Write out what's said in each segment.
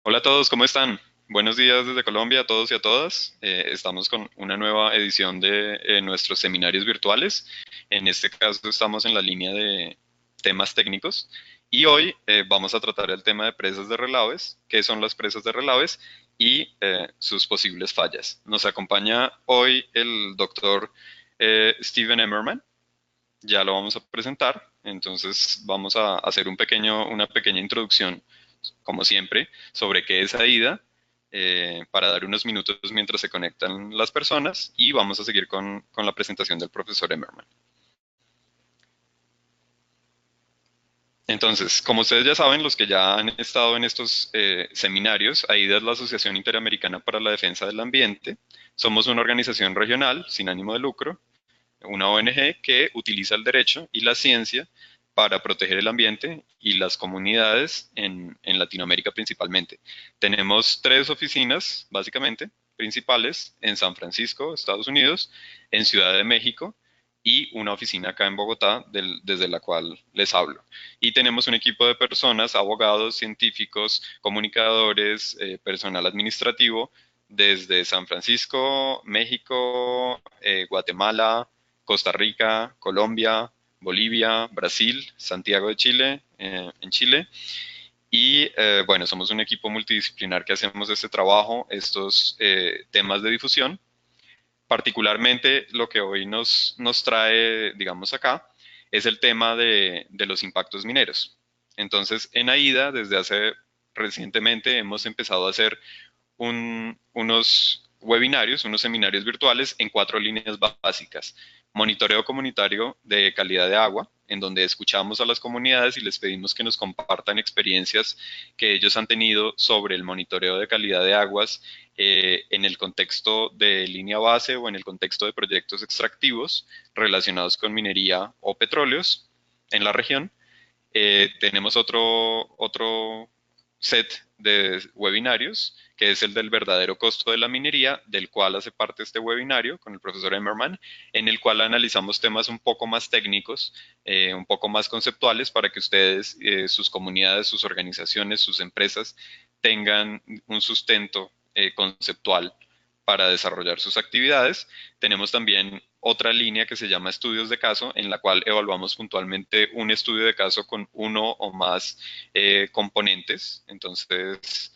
Hola a todos, ¿cómo están? Buenos días desde Colombia a todos y a todas. Estamos con una nueva edición de nuestros seminarios virtuales. En este caso estamos en la línea de temas técnicos y hoy vamos a tratar el tema de presas de relaves, qué son las presas de relaves y sus posibles fallas. Nos acompaña hoy el doctor Steven Emmerman, ya lo vamos a presentar, entonces vamos a hacer una pequeña introducción como siempre, sobre qué es AIDA, para dar unos minutos mientras se conectan las personas y vamos a seguir con la presentación del profesor Emmerman. Entonces, como ustedes ya saben, los que ya han estado en estos seminarios, AIDA es la Asociación Interamericana para la Defensa del Ambiente. Somos una organización regional sin ánimo de lucro, una ONG que utiliza el derecho y la ciencia para proteger el ambiente y las comunidades en Latinoamérica principalmente. Tenemos tres oficinas, básicamente, principales en San Francisco, Estados Unidos, en Ciudad de México y una oficina acá en Bogotá desde la cual les hablo. Y tenemos un equipo de personas, abogados, científicos, comunicadores, personal administrativo, desde San Francisco, México, Guatemala, Costa Rica, Colombia, Bolivia, Brasil, Santiago de Chile, en Chile. Y bueno, somos un equipo multidisciplinar que hacemos este trabajo, estos temas de difusión. Particularmente lo que hoy nos trae, digamos acá, es el tema de los impactos mineros. Entonces, en AIDA, desde hace recientemente, hemos empezado a hacer unos webinarios, unos seminarios virtuales en cuatro líneas básicas. Monitoreo comunitario de calidad de agua, en donde escuchamos a las comunidades y les pedimos que nos compartan experiencias que ellos han tenido sobre el monitoreo de calidad de aguas en el contexto de línea base o en el contexto de proyectos extractivos relacionados con minería o petróleos en la región. Tenemos otro set de webinarios, que es el del verdadero costo de la minería, del cual hace parte este webinario con el profesor Emmerman, en el cual analizamos temas un poco más técnicos, un poco más conceptuales, para que ustedes, sus comunidades, sus organizaciones, sus empresas, tengan un sustento conceptual para desarrollar sus actividades. Tenemos también otra línea que se llama estudios de caso, en la cual evaluamos puntualmente un estudio de caso con uno o más componentes. Entonces,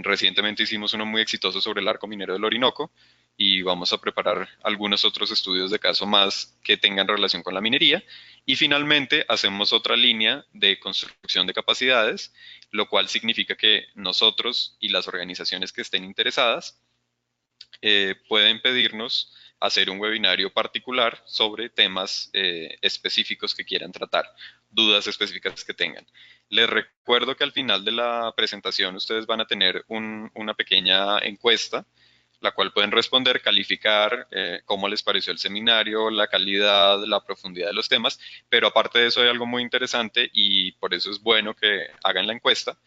recientemente hicimos uno muy exitoso sobre el arco minero del Orinoco y vamos a preparar algunos otros estudios de caso más que tengan relación con la minería. Y finalmente hacemos otra línea de construcción de capacidades, lo cual significa que nosotros y las organizaciones que estén interesadas pueden pedirnos hacer un webinario particular sobre temas específicos que quieran tratar, dudas específicas que tengan. Les recuerdo que al final de la presentación ustedes van a tener una pequeña encuesta, la cual pueden responder, calificar cómo les pareció el seminario, la calidad, la profundidad de los temas, pero aparte de eso hay algo muy interesante y por eso es bueno que hagan la encuesta,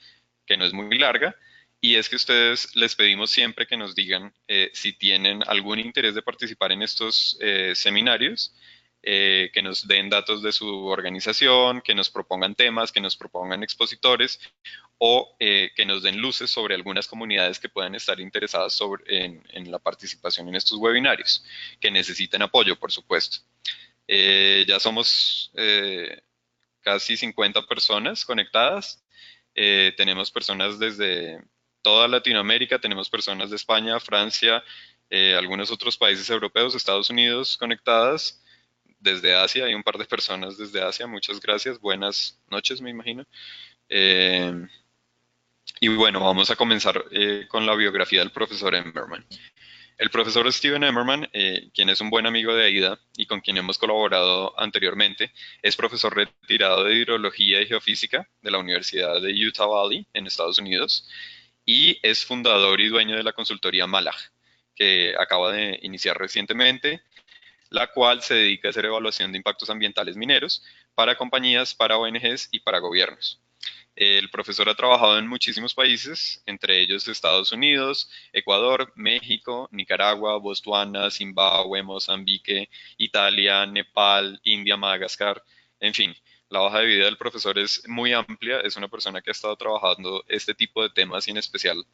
que no es muy larga, y es que ustedes les pedimos siempre que nos digan si tienen algún interés de participar en estos seminarios, que nos den datos de su organización, que nos propongan temas, que nos propongan expositores o que nos den luces sobre algunas comunidades que puedan estar interesadas en la participación en estos webinarios, que necesiten apoyo, por supuesto. Ya somos casi 50 personas conectadas. Tenemos personas desde toda Latinoamérica, tenemos personas de España, Francia, algunos otros países europeos, Estados Unidos conectadas. Desde Asia, hay un par de personas desde Asia. Muchas gracias. Buenas noches, me imagino. Eh, y bueno, vamos a comenzar con la biografía del profesor Emmerman. El profesor Steven Emmerman, quien es un buen amigo de AIDA y con quien hemos colaborado anteriormente, es profesor retirado de hidrología y geofísica de la Universidad de Utah Valley en Estados Unidos y es fundador y dueño de la consultoría Malaj, que acaba de iniciar recientemente, la cual se dedica a hacer evaluación de impactos ambientales mineros para compañías, para ONGs y para gobiernos. El profesor ha trabajado en muchísimos países, entre ellos Estados Unidos, Ecuador, México, Nicaragua, Botswana, Zimbabue, Mozambique, Italia, Nepal, India, Madagascar, en fin, La hoja de vida del profesor es muy amplia, es una persona que ha estado trabajando este tipo de temas y en especial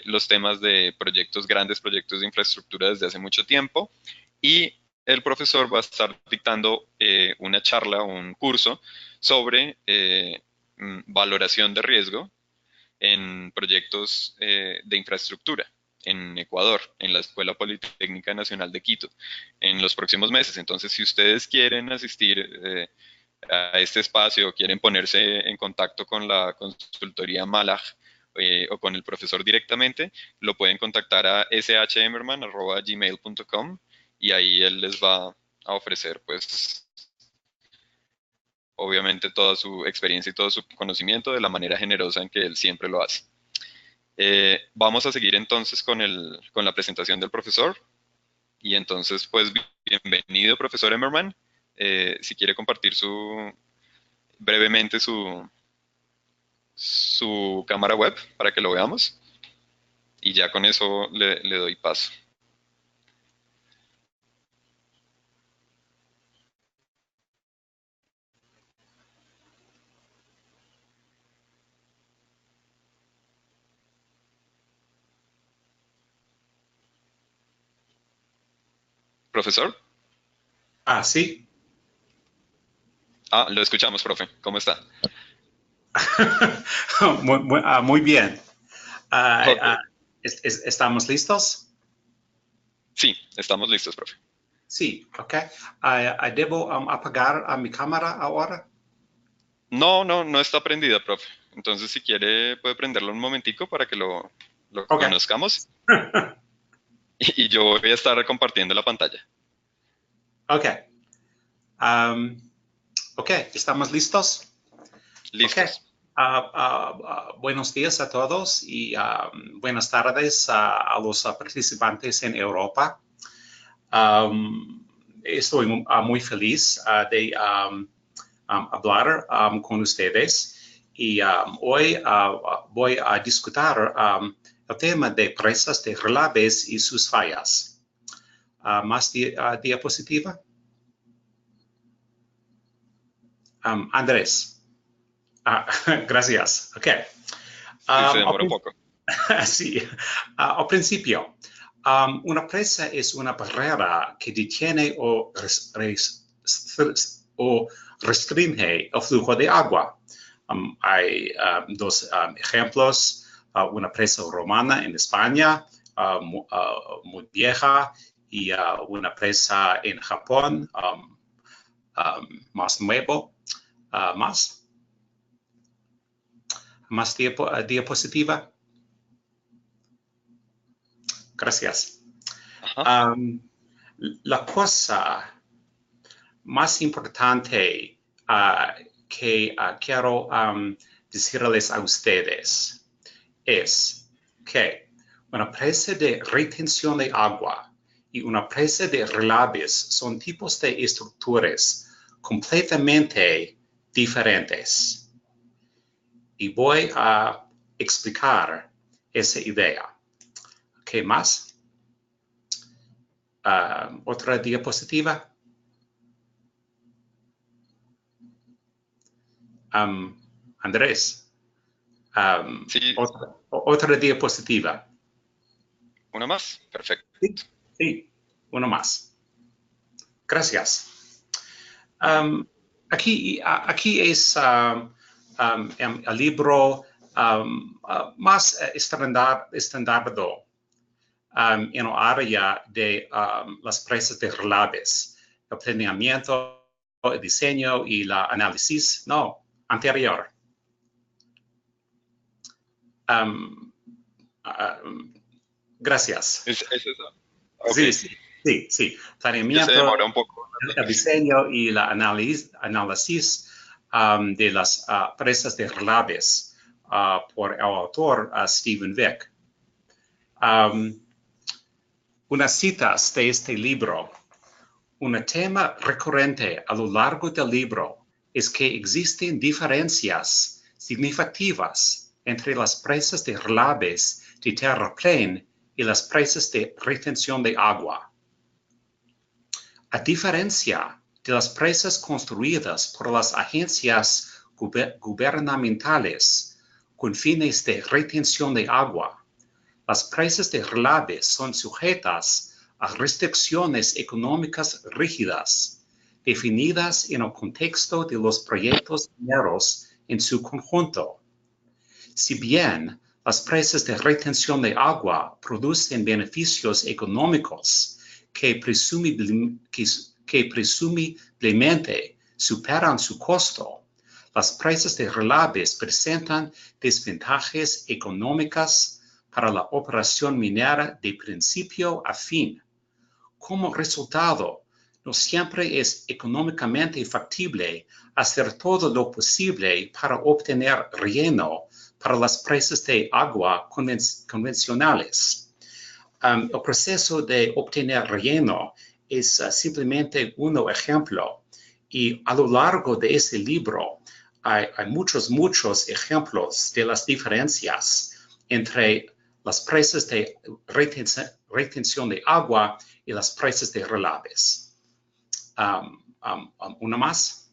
los temas de proyectos, grandes proyectos de infraestructura desde hace mucho tiempo. Y el profesor va a estar dictando una charla, un curso sobre valoración de riesgo en proyectos de infraestructura en Ecuador, en la Escuela Politécnica Nacional de Quito, en los próximos meses. Entonces, si ustedes quieren asistir a este espacio, quieren ponerse en contacto con la consultoría Malaj o con el profesor directamente, lo pueden contactar a shemmerman@gmail.com y ahí él les va a ofrecer, pues, obviamente toda su experiencia y todo su conocimiento de la manera generosa en que él siempre lo hace. Vamos a seguir entonces con la presentación del profesor. Y entonces, pues, bienvenido, profesor Emmerman. Si quiere compartir brevemente su cámara web para que lo veamos. Y ya con eso le doy paso. Profesor. Ah, sí. Ah, lo escuchamos, profe. ¿Cómo está? Muy bien. Ah, Ok. ah, ¿Estamos listos? Sí, estamos listos, profe. Sí, ok. ¿Debo apagar mi cámara ahora? No, no, no está prendida, profe. Entonces, si quiere, puede prenderlo un momentico para que lo Ok. conozcamos. Y yo voy a estar compartiendo la pantalla. Ok. Um, ok, ¿estamos listos? Ok. Listos. Buenos días a todos y buenas tardes a los participantes en Europa. Estoy muy feliz de hablar con ustedes y hoy voy a discutir el tema de presas de relaves y sus fallas. ¿Más diapositiva? Andrés. Gracias. Ok. Sí, se Um, demora un poco. sí. Al principio, una presa es una barrera que detiene o restringe el flujo de agua. Hay dos ejemplos, una presa romana en España, muy vieja, y una presa en Japón, más nuevo. Más diapositiva. Gracias. Ajá. La cosa más importante que quiero decirles a ustedes es que una presa de retención de agua y una presa de relaves son tipos de estructuras completamente diferentes. Y voy a explicar esa idea. ¿Qué más? Otra diapositiva. Andrés, Sí, otra diapositiva. una más. Perfecto. Sí, sí, uno más. Gracias. Um, aquí es el libro más estándar en el área de las presas de relaves, el planeamiento, el diseño y el análisis. No, anterior. Um, gracias. Es eso. Ok. Sí, sí, sí, sí. Ya se Planeamiento, demora un poco la el transmisión. diseño y el análisis de las presas de relaves por el autor Stephen Vick. Unas citas de este libro. Un tema recurrente a lo largo del libro es que existen diferencias significativas entre las presas de relaves de terraplén y las presas de retención de agua. A diferencia de las presas construidas por las agencias gubernamentales con fines de retención de agua. Las presas de relave son sujetas a restricciones económicas rígidas, definidas en el contexto de los proyectos mineros en su conjunto. Si bien las presas de retención de agua producen beneficios económicos que presumiblemente superan su costo, las presas de relaves presentan desventajas económicas para la operación minera de principio a fin. Como resultado, no siempre es económicamente factible hacer todo lo posible para obtener relleno para las presas de agua convencionales. El proceso de obtener relleno es simplemente un ejemplo, y a lo largo de ese libro hay muchos ejemplos de las diferencias entre las presas de retención de agua y las presas de relaves. Una más.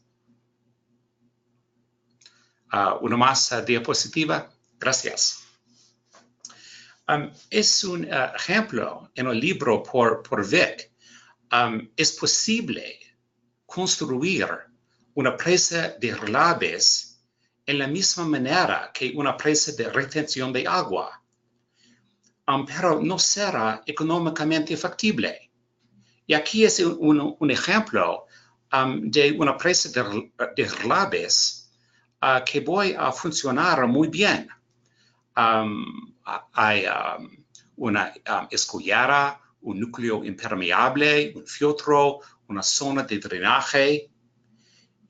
Una más diapositiva. Gracias. Es un ejemplo en el libro por Vic. Es posible construir una presa de relaves en la misma manera que una presa de retención de agua, pero no será económicamente factible. Y aquí es un ejemplo de una presa de relaves que voy a funcionar muy bien. Hay una escollera, un núcleo impermeable, un filtro, una zona de drenaje.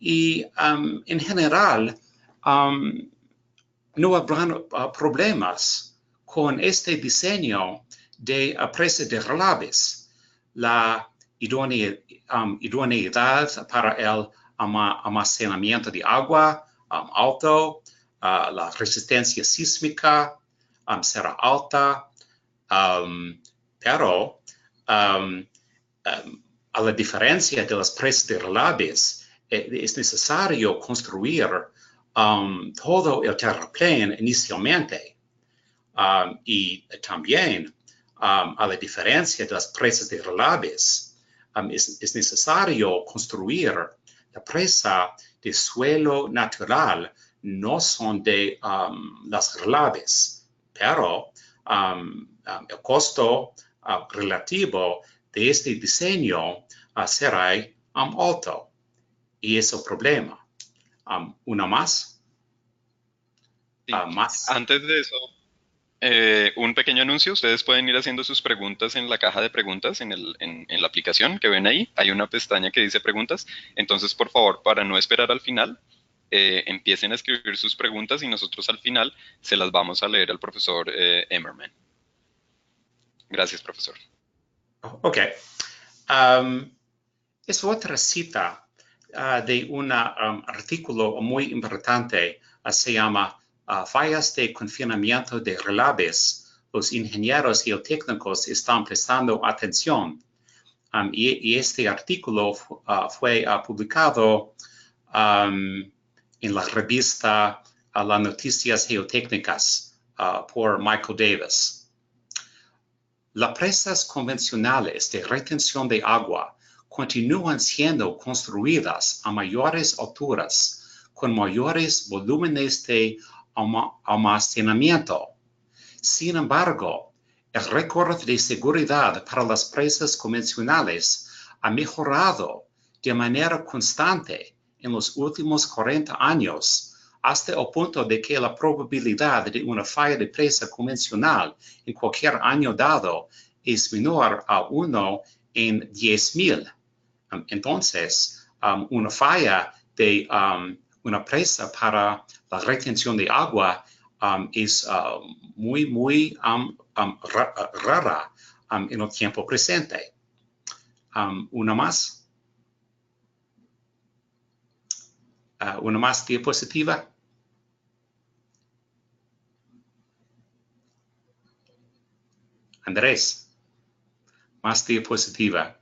Y en general, no habrán problemas con este diseño de presa de relaves. La idoneidad para el almacenamiento de agua alto, la resistencia sísmica será alta, pero a la diferencia de las presas de relaves, es necesario construir todo el terraplén inicialmente. Y también, a la diferencia de las presas de relaves, es necesario construir la presa de suelo natural, no son de las relaves, pero el costo relativo de este diseño será alto, y es el problema. ¿Una más? Sí. Más. Antes de eso, un pequeño anuncio. Ustedes pueden ir haciendo sus preguntas en la caja de preguntas en la aplicación que ven ahí. Hay una pestaña que dice preguntas. Entonces, por favor, para no esperar al final, empiecen a escribir sus preguntas y nosotros al final se las vamos a leer al profesor Emmerman. Gracias, profesor. Ok. Es otra cita de un artículo muy importante. Se llama Fallas de confinamiento de relaves. Los ingenieros geotécnicos están prestando atención. Y este artículo fue publicado en la revista Las Noticias Geotécnicas por Michael Davis. Las presas convencionales de retención de agua continúan siendo construidas a mayores alturas, con mayores volúmenes de almacenamiento. Sin embargo, el récord de seguridad para las presas convencionales ha mejorado de manera constante en los últimos 40 años, hasta el punto de que la probabilidad de una falla de presa convencional en cualquier año dado es menor a 1 en 10,000. Entonces, una falla de una presa para la retención de agua es muy rara en el tiempo presente. Una más. Una más diapositiva. Andrés, más diapositiva.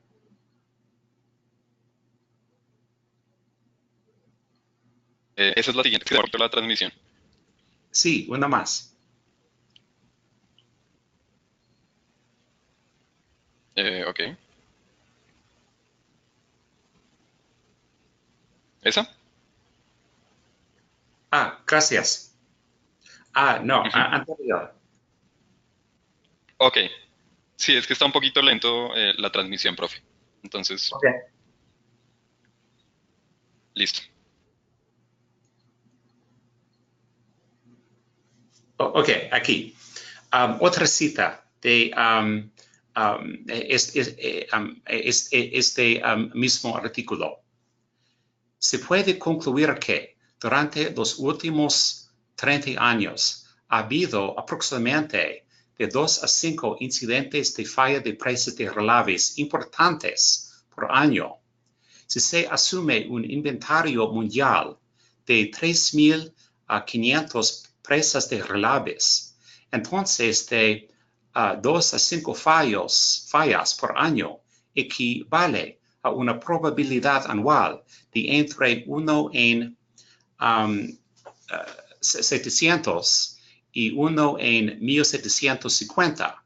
Esa es la siguiente, que se cortó la transmisión. Sí, una más. Ok. ¿Esa? Gracias. No, Ujú. anterior. Ok. Sí, es que está un poquito lento la transmisión, profe. Entonces, Ok. listo. Ok, aquí. Otra cita de este mismo artículo. Se puede concluir que durante los últimos 30 años ha habido aproximadamente de 2 a 5 incidentes de falla de presas de relaves importantes por año. Si se asume un inventario mundial de 3.500 presas de relaves, entonces de 2 a 5 fallas por año equivale a una probabilidad anual de entre 1 en 700 y 1 en 1750.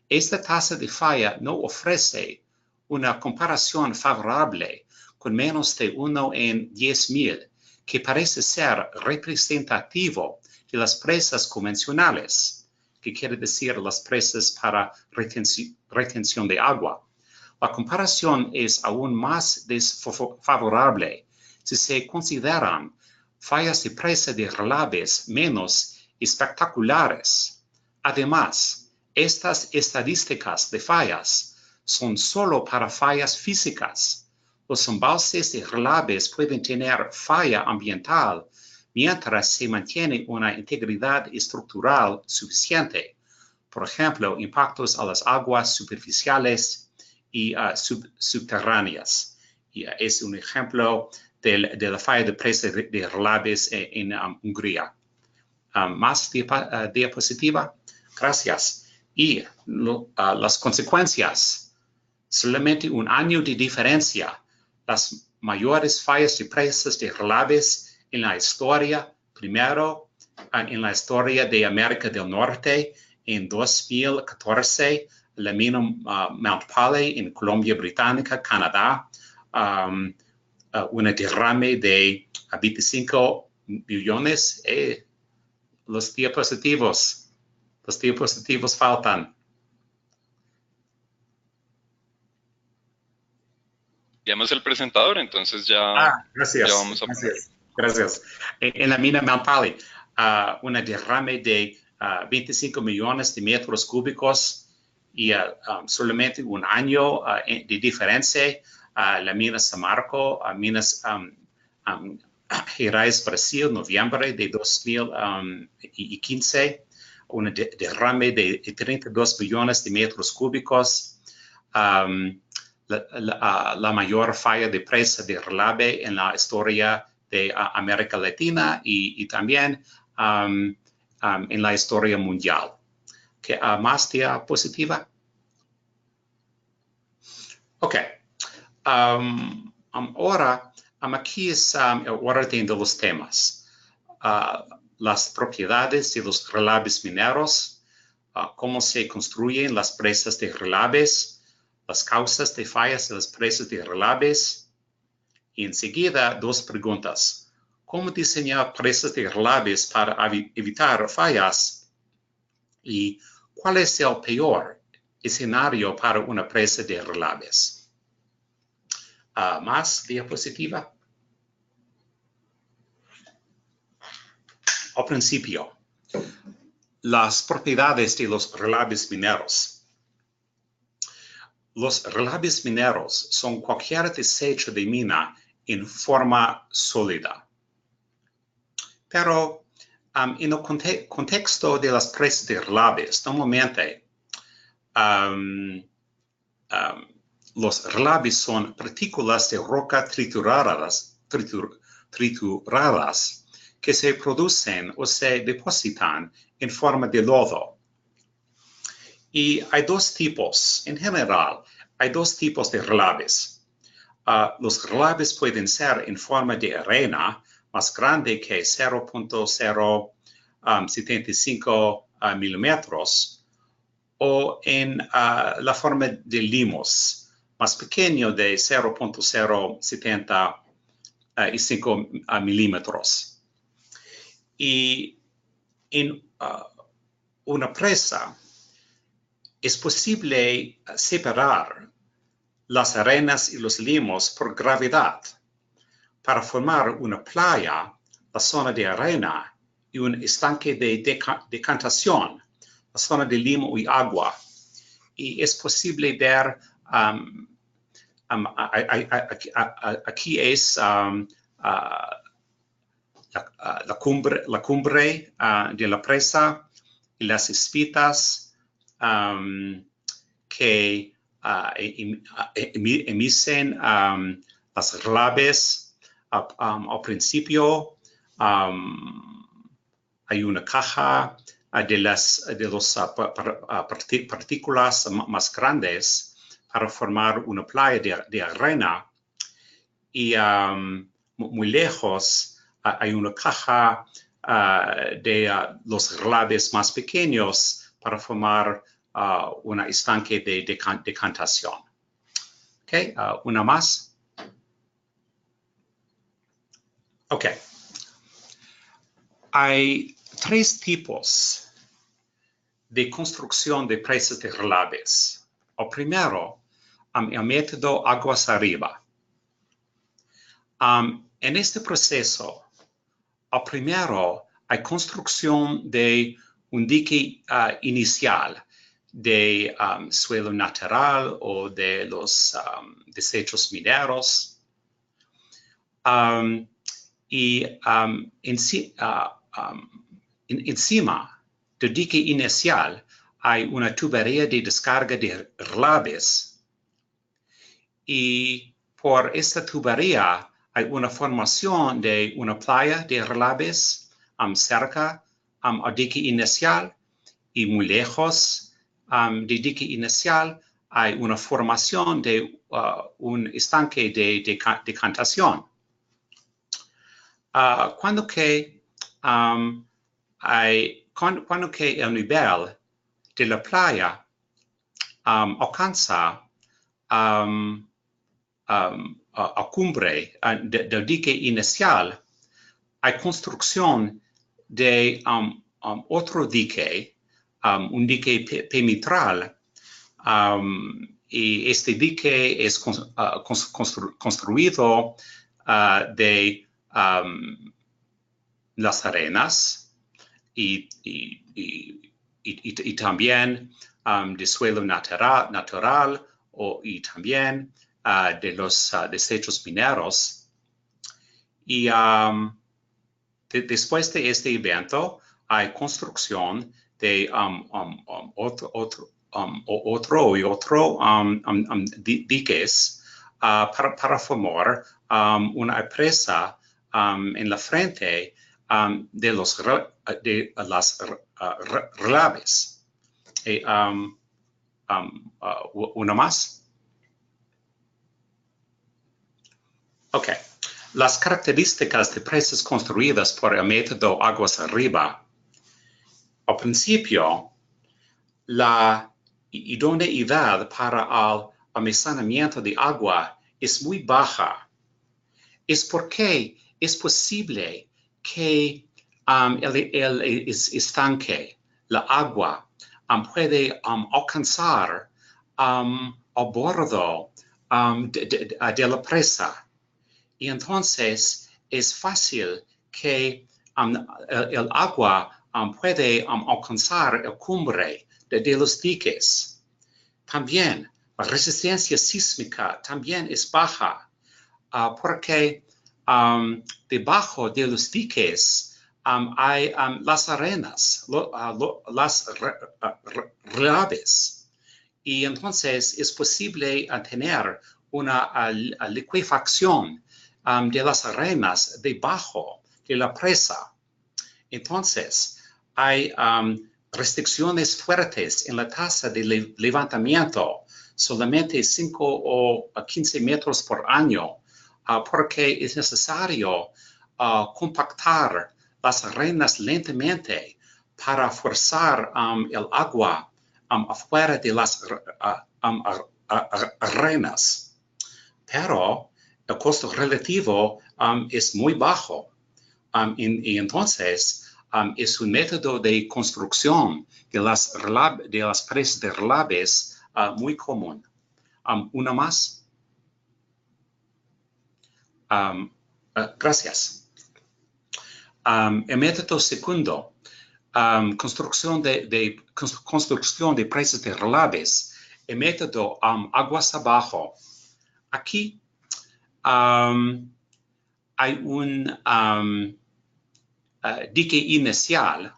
Esta tasa de falla no ofrece una comparación favorable con menos de 1 en 10.000, que parece ser representativo de las presas convencionales, que quiere decir las presas para retención de agua. La comparación es aún más desfavorable si se consideran fallas de presa de relaves menos espectaculares. Además, estas estadísticas de fallas son solo para fallas físicas. Los embalses de relaves pueden tener falla ambiental mientras se mantiene una integridad estructural suficiente. Por ejemplo, impactos a las aguas superficiales y subterráneas. Y es un ejemplo de la falla de presa de relaves en Hungría. Más diapositiva. Gracias. Y las consecuencias. Solamente un año de diferencia. Las mayores fallas de presas de relaves en la historia. Primero, en la historia de América del Norte, en 2014, la mina Mount Pali en Colombia Británica, Canadá, una derrame de 25 millones. Los diapositivos faltan. Enviamos el presentador, entonces ya Gracias, vamos a poner. gracias, gracias. En la mina Mount Pali, una derrame de 25 millones de metros cúbicos y solamente un año de diferencia. La mina Samarco, minas Gerais, Brasil, noviembre de 2015, una derrame de 32 millones de metros cúbicos. La mayor falla de presa de relave en la historia de América Latina y también en la historia mundial. ¿Más diapositiva? Ok. Ahora, aquí es el orden de los temas. Las propiedades de los relaves mineros, cómo se construyen las presas de relaves, las causas de fallas de las presas de relaves. Y enseguida, dos preguntas. ¿Cómo diseñar presas de relaves para evitar fallas? ¿Y cuál es el peor escenario para una presa de relaves? Más diapositiva. Al principio, las propiedades de los relaves mineros. Los relaves mineros son cualquier desecho de mina en forma sólida. Pero en el contexto de las presas de relaves, normalmente los relaves son partículas de roca trituradas que se producen o se depositan en forma de lodo. Y hay dos tipos, en general, hay dos tipos de relaves. Los relaves pueden ser en forma de arena, más grande que 0.075 milímetros, o en la forma de limos, más pequeño de 0.075 milímetros. Y en una presa es posible separar las arenas y los limos por gravedad para formar una playa, la zona de arena, y un estanque de decantación, la zona de limo y agua. Y es posible ver, aquí es la cumbre de la presa y las espitas que emiten las relaves. Al principio hay una caja de las partículas más grandes para formar una playa de arena, y muy lejos hay una caja de los relaves más pequeños para formar un estanque de decantación. Okay, una más. Ok. Hay tres tipos de construcción de presas de relaves. El primero, el método aguas arriba. En este proceso, al primero hay construcción de un dique inicial de suelo natural o de los desechos mineros. Y encima del dique inicial hay una tubería de descarga de relaves, y por esta tubería hay una formación de una playa de relaves cerca al dique inicial, y muy lejos del dique inicial hay una formación de un estanque de decantación. Cuando que el nivel de la playa alcanza a cumbre del dique inicial, hay construcción de otro dique, un dique perimetral, y este dique es construido de las arenas y también de suelo natural y también de los desechos mineros. Y después de este evento hay construcción de otro diques para formar una presa en la frente de las relaves. Una más. Ok. Las características de presas construidas por el método aguas arriba. Al principio, la idoneidad para el almacenamiento de agua es muy baja. Es porque es posible que el estanque, la agua, puede alcanzar al bordo de la presa. Y entonces es fácil que el agua puede alcanzar el cumbre de los diques. También la resistencia sísmica también es baja, porque debajo de los diques hay las arenas, las relaves, y entonces es posible tener una liquefacción de las arenas debajo de la presa. Entonces hay restricciones fuertes en la tasa de levantamiento, solamente 5 o 15 metros por año, porque es necesario compactar las arenas lentamente para forzar el agua afuera de las arenas. Pero el costo relativo es muy bajo. Y entonces es un método de construcción de las presas de relieves muy común. Una más. Gracias. El método segundo, construcción de presas de relieves. El método aguas abajo. Aquí hay un dique inicial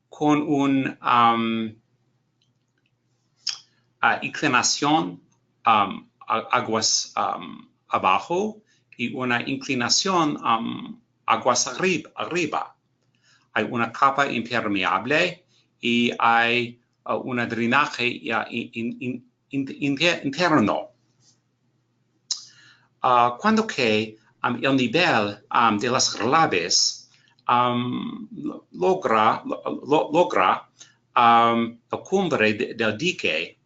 con una inclinación aguas abajo y una inclinación aguas arriba. Hay una capa impermeable y hay un drenaje interno. Cuando que el nivel de las relieves logra la cumbre del dique,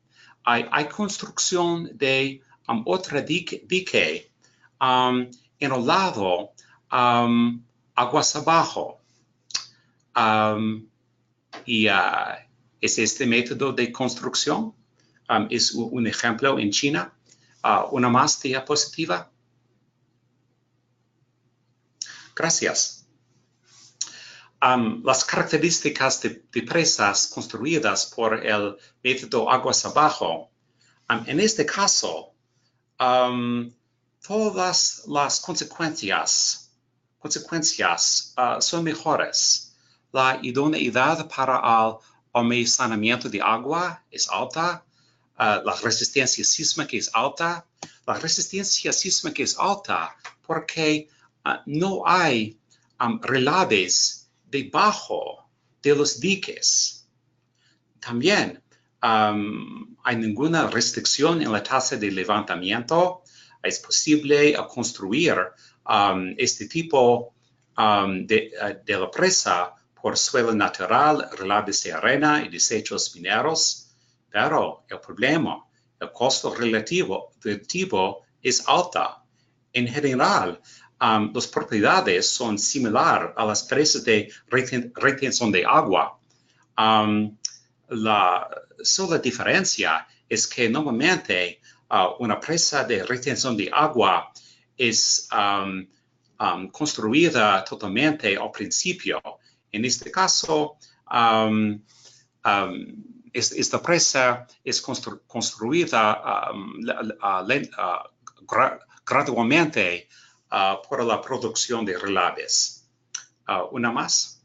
hay construcción de otro dique en el lado aguas abajo. Y es este método de construcción. Es un ejemplo en China. Una más diapositiva. Gracias. Las características de presas construidas por el método aguas abajo. En este caso, todas las consecuencias son mejores. La idoneidad para el almacenamiento de agua es alta. La resistencia sísmica es alta. La resistencia sísmica es alta porque no hay relieves debajo de los diques. También hay ninguna restricción en la tasa de levantamiento. Es posible construir este tipo de la presa por suelo natural, relieves de arena y desechos mineros, pero el problema, el costo relativo es alta. En general, las propiedades son similares a las presas de retención de agua. La sola diferencia es que normalmente una presa de retención de agua es construida totalmente al principio. En este caso, esta presa es construida gradualmente por la producción de relieves. Una más.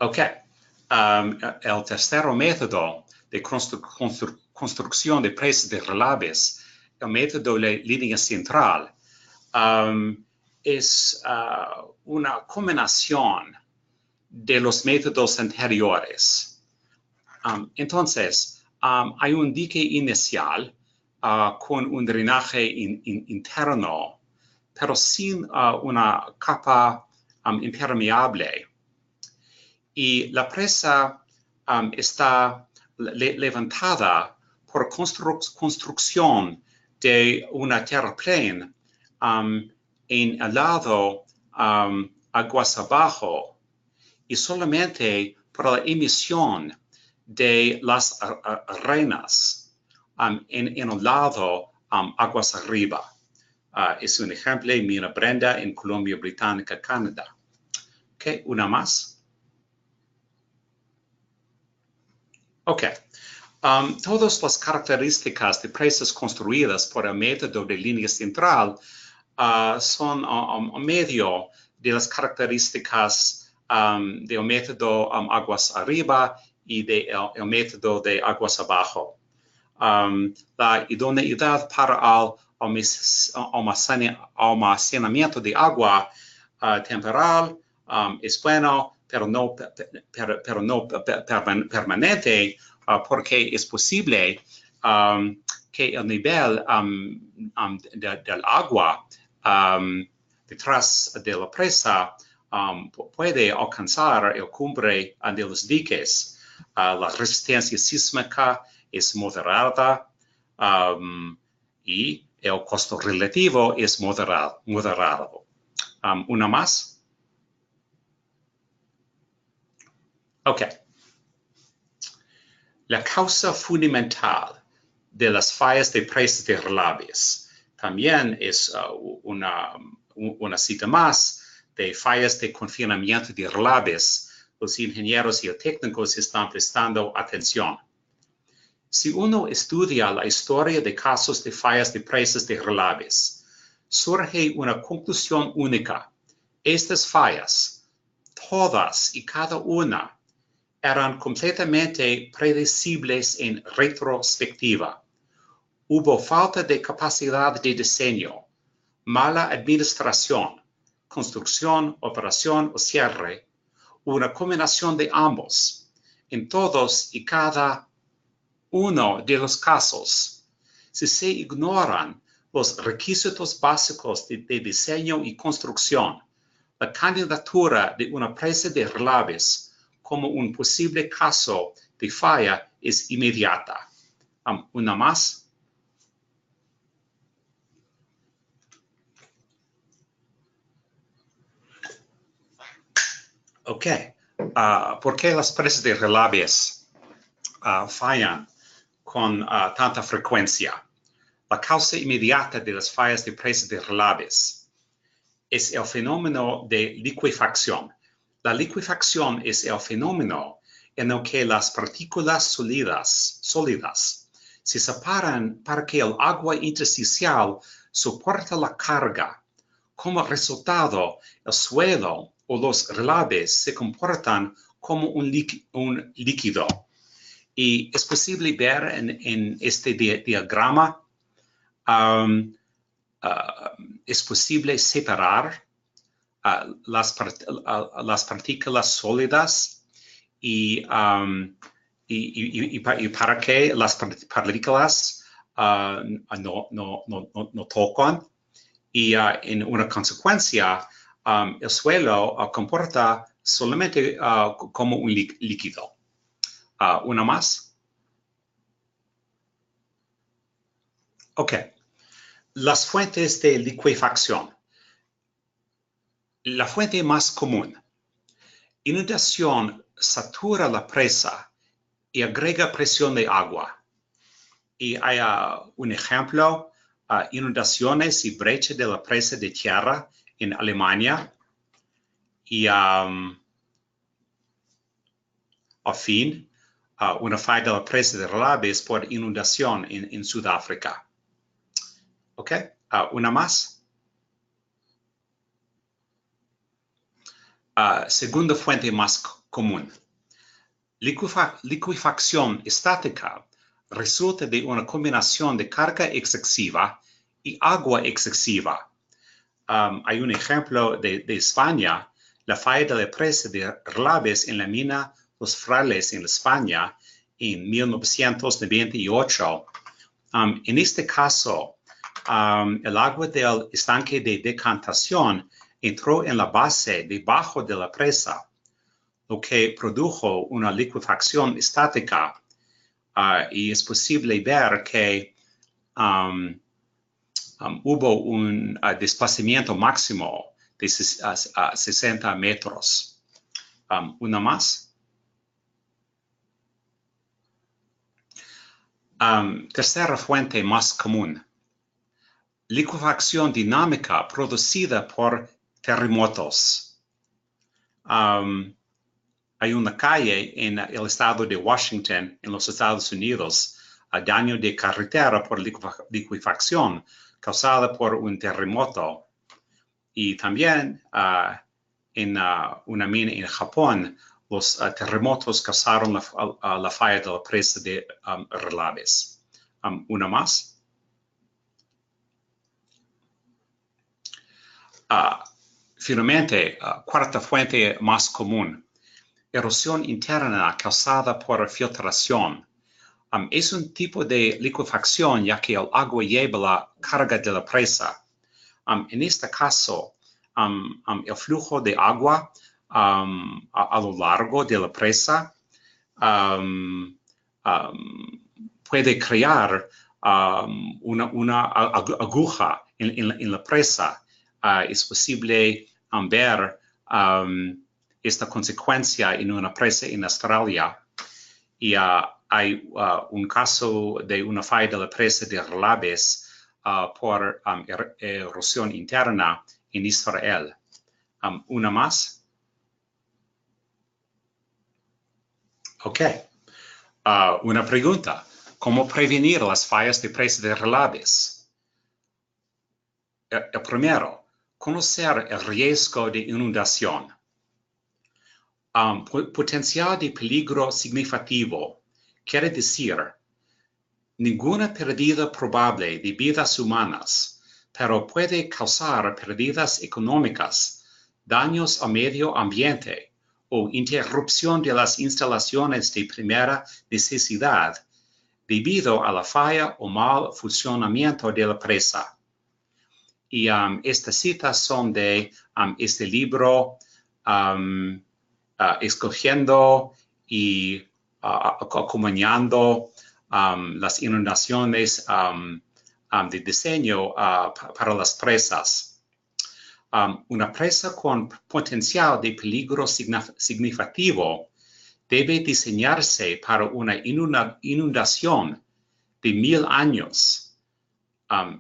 Ok. El tercer método de construcción de presas de relieves, el método de línea central, es una combinación de los métodos anteriores. Entonces, hay un dique inicial con un drenaje interno, pero sin una capa impermeable. Y la presa está levantada por construcción de una terraplén en el lado aguas abajo y solamente por la emisión de las arenas en el lado aguas arriba. Es un ejemplo en Mina Brenda en Columbia Británica, Canadá. Okay, una más. Ok. Todas las características de presas construidas por el método de línea central son medio de las características del método aguas arriba y del método de aguas abajo. La idoneidad para el almacenamiento de agua temporal es bueno, pero no permanente, porque es posible que el nivel del agua detrás de la presa puede alcanzar el cumbre de los diques. La resistencia sísmica es moderada y el costo relativo es moderado. Una más. Ok. La causa fundamental de las fallas de presas de relaves también es una cita más de fallas de confinamiento de relaves. Los ingenieros geotécnicos están prestando atención. Si uno estudia la historia de casos de fallas de presas de relaves, surge una conclusión única. Estas fallas, todas y cada una, eran completamente predecibles en retrospectiva. Hubo falta de capacidad de diseño, mala administración, construcción, operación o cierre, una combinación de ambos. En todos y cada uno de los casos, si se ignoran los requisitos básicos de diseño y construcción, la candidatura de una presa de relaves como un posible caso de falla es inmediata. Una más. Ok. ¿Por qué las presas de relaves fallan con tanta frecuencia? La causa inmediata de las fallas de presas de relaves es el fenómeno de liquefacción. La liquefacción es el fenómeno en el que las partículas sólidas se separan para que el agua intersticial soporte la carga. Como resultado, el suelo o los relaves se comportan como un líquido. Y es posible ver en este diagrama, es posible separar las partículas sólidas y para que las partículas no tocan. Y en una consecuencia, el suelo comporta solamente como un líquido. Una más. Ok. Las fuentes de liquefacción. La fuente más común. Inundación satura la presa y agrega presión de agua. Y hay un ejemplo, inundaciones y brecha de la presa de tierra en Alemania. Y al fin, una falla de la presa de relaves por inundación en Sudáfrica. Ok, una más. Segunda fuente más común. Liquefacción estática resulta de una combinación de carga excesiva y agua excesiva. Hay un ejemplo de España, la falla de la presa de relaves en la mina Los Frailes en España en 1998. En este caso, el agua del estanque de decantación entró en la base debajo de la presa, lo que produjo una liquefacción estática. Y es posible ver que hubo un desplazamiento máximo de 60 metros. Una más. Tercera fuente más común. Liquefacción dinámica producida por terremotos. Hay una calle en el estado de Washington, en los Estados Unidos, daño de carretera por liquefacción causada por un terremoto. Y también en una mina en Japón, los terremotos causaron la falla de la presa de relaves. Una más. Finalmente, cuarta fuente más común. Erosión interna causada por filtración. Es un tipo de liquefacción ya que el agua lleva la carga de la presa. En este caso, el flujo de agua a lo largo de la presa puede crear una aguja en la presa. Es posible ver esta consecuencia en una presa en Australia. Y hay un caso de una falla de la presa de Relabes por erosión interna en Israel. ¿Una más? Ok. Una pregunta. ¿Cómo prevenir las fallas de presa de Relabes? El primero, conocer el riesgo de inundación. Potencial de peligro significativo quiere decir ninguna pérdida probable de vidas humanas, pero puede causar pérdidas económicas, daños al medio ambiente o interrupción de las instalaciones de primera necesidad debido a la falla o mal funcionamiento de la presa. Y estas citas son de este libro, Escogiendo y acompañando las inundaciones de diseño para las presas. Una presa con potencial de peligro significativo debe diseñarse para una inundación de 1000 años,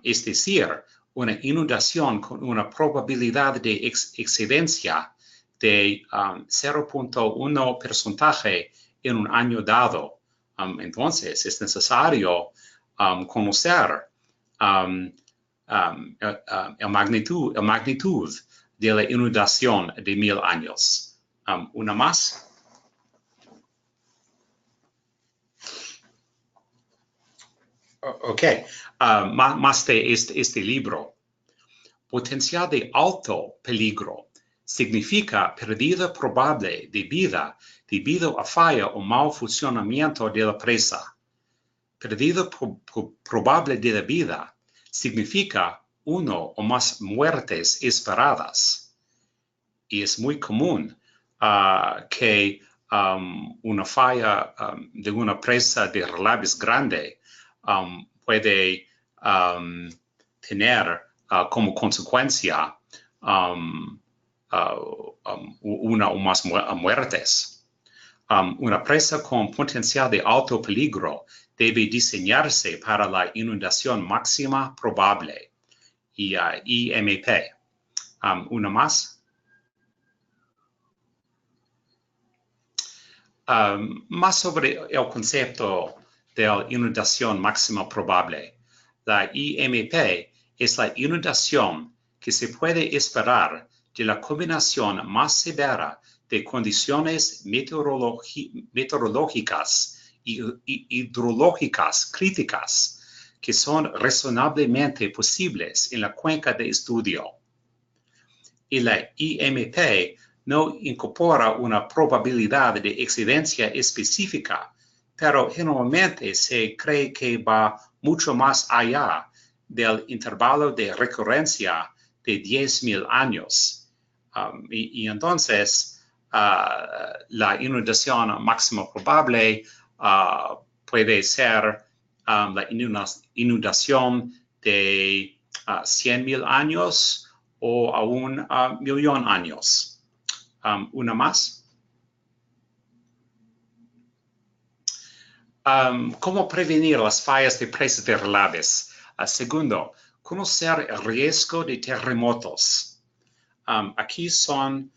es decir, una inundación con una probabilidad de excedencia de 0.1% en un año dado. Entonces, es necesario conocer la magnitud de la inundación de 1000 años. ¿Una más? Ok, más de este libro. Potencial de alto peligro significa pérdida probable de vida debido a falla o mal funcionamiento de la presa. Pérdida probable de la vida significa uno o más muertes esperadas. Y es muy común que una falla de una presa de Relabes grande puede tener como consecuencia una o más muertes. Una presa con potencial de alto peligro debe diseñarse para la inundación máxima probable, y IMP. ¿Una más? Más sobre el concepto de la inundación máxima probable. La IMP es la inundación que se puede esperar de la combinación más severa de condiciones meteorológicas y hidrológicas críticas que son razonablemente posibles en la cuenca de estudio. Y la IMP no incorpora una probabilidad de excedencia específica, pero generalmente se cree que va mucho más allá del intervalo de recurrencia de 10,000 años. Y entonces, la inundación máxima probable puede ser la inundación de 100,000 años o a 1,000,000 años. ¿Una más? ¿Cómo prevenir las fallas de presas de Relabes? Segundo, conocer el riesgo de terremotos. Aquí son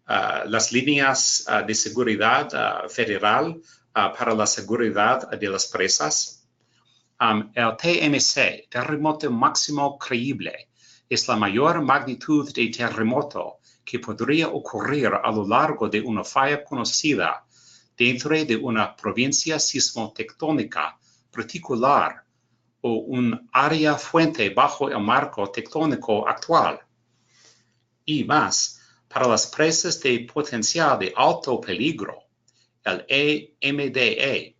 las líneas de seguridad federal para la seguridad de las presas. El TMC, terremoto máximo creíble, es la mayor magnitud de terremoto que podría ocurrir a lo largo de una falla conocida dentro de una provincia sismotectónica particular o un área fuente bajo el marco tectónico actual. Y más, para las presas de potencial de alto peligro, el EMDE,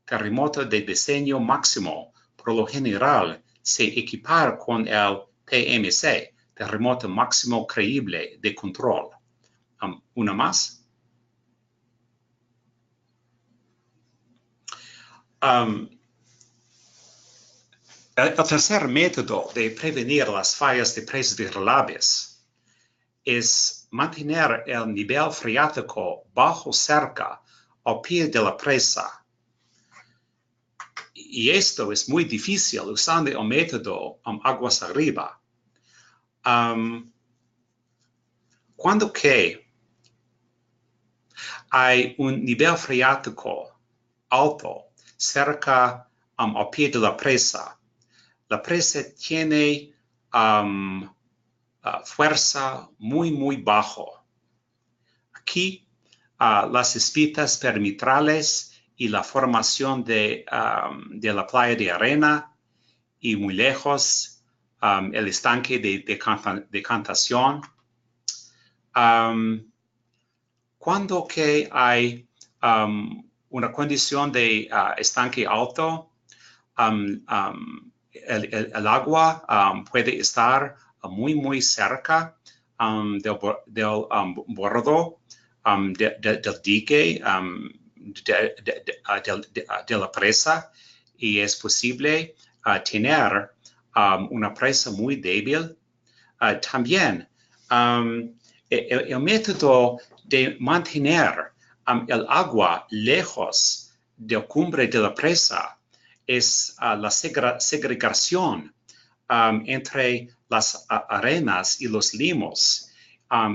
terremoto de diseño máximo, por lo general se equipara con el PMC, terremoto máximo creíble de control. Una más. El tercer método de prevenir las fallas de presas de relieves es mantener el nivel freático bajo cerca al pie de la presa. Y esto es muy difícil usando el método aguas arriba. Cuando que hay un nivel freático alto cerca al pie de la presa tiene fuerza muy bajo. Aquí las espitas perimetrales y la formación de la playa de arena y muy lejos el estanque de decantación. Cuando que hay una condición de estanque alto, el agua puede estar muy cerca del bordo del dique de la presa, y es posible tener una presa muy débil. También el método de mantener el agua lejos del cumbre de la presa es la segregación entre las arenas y los limos.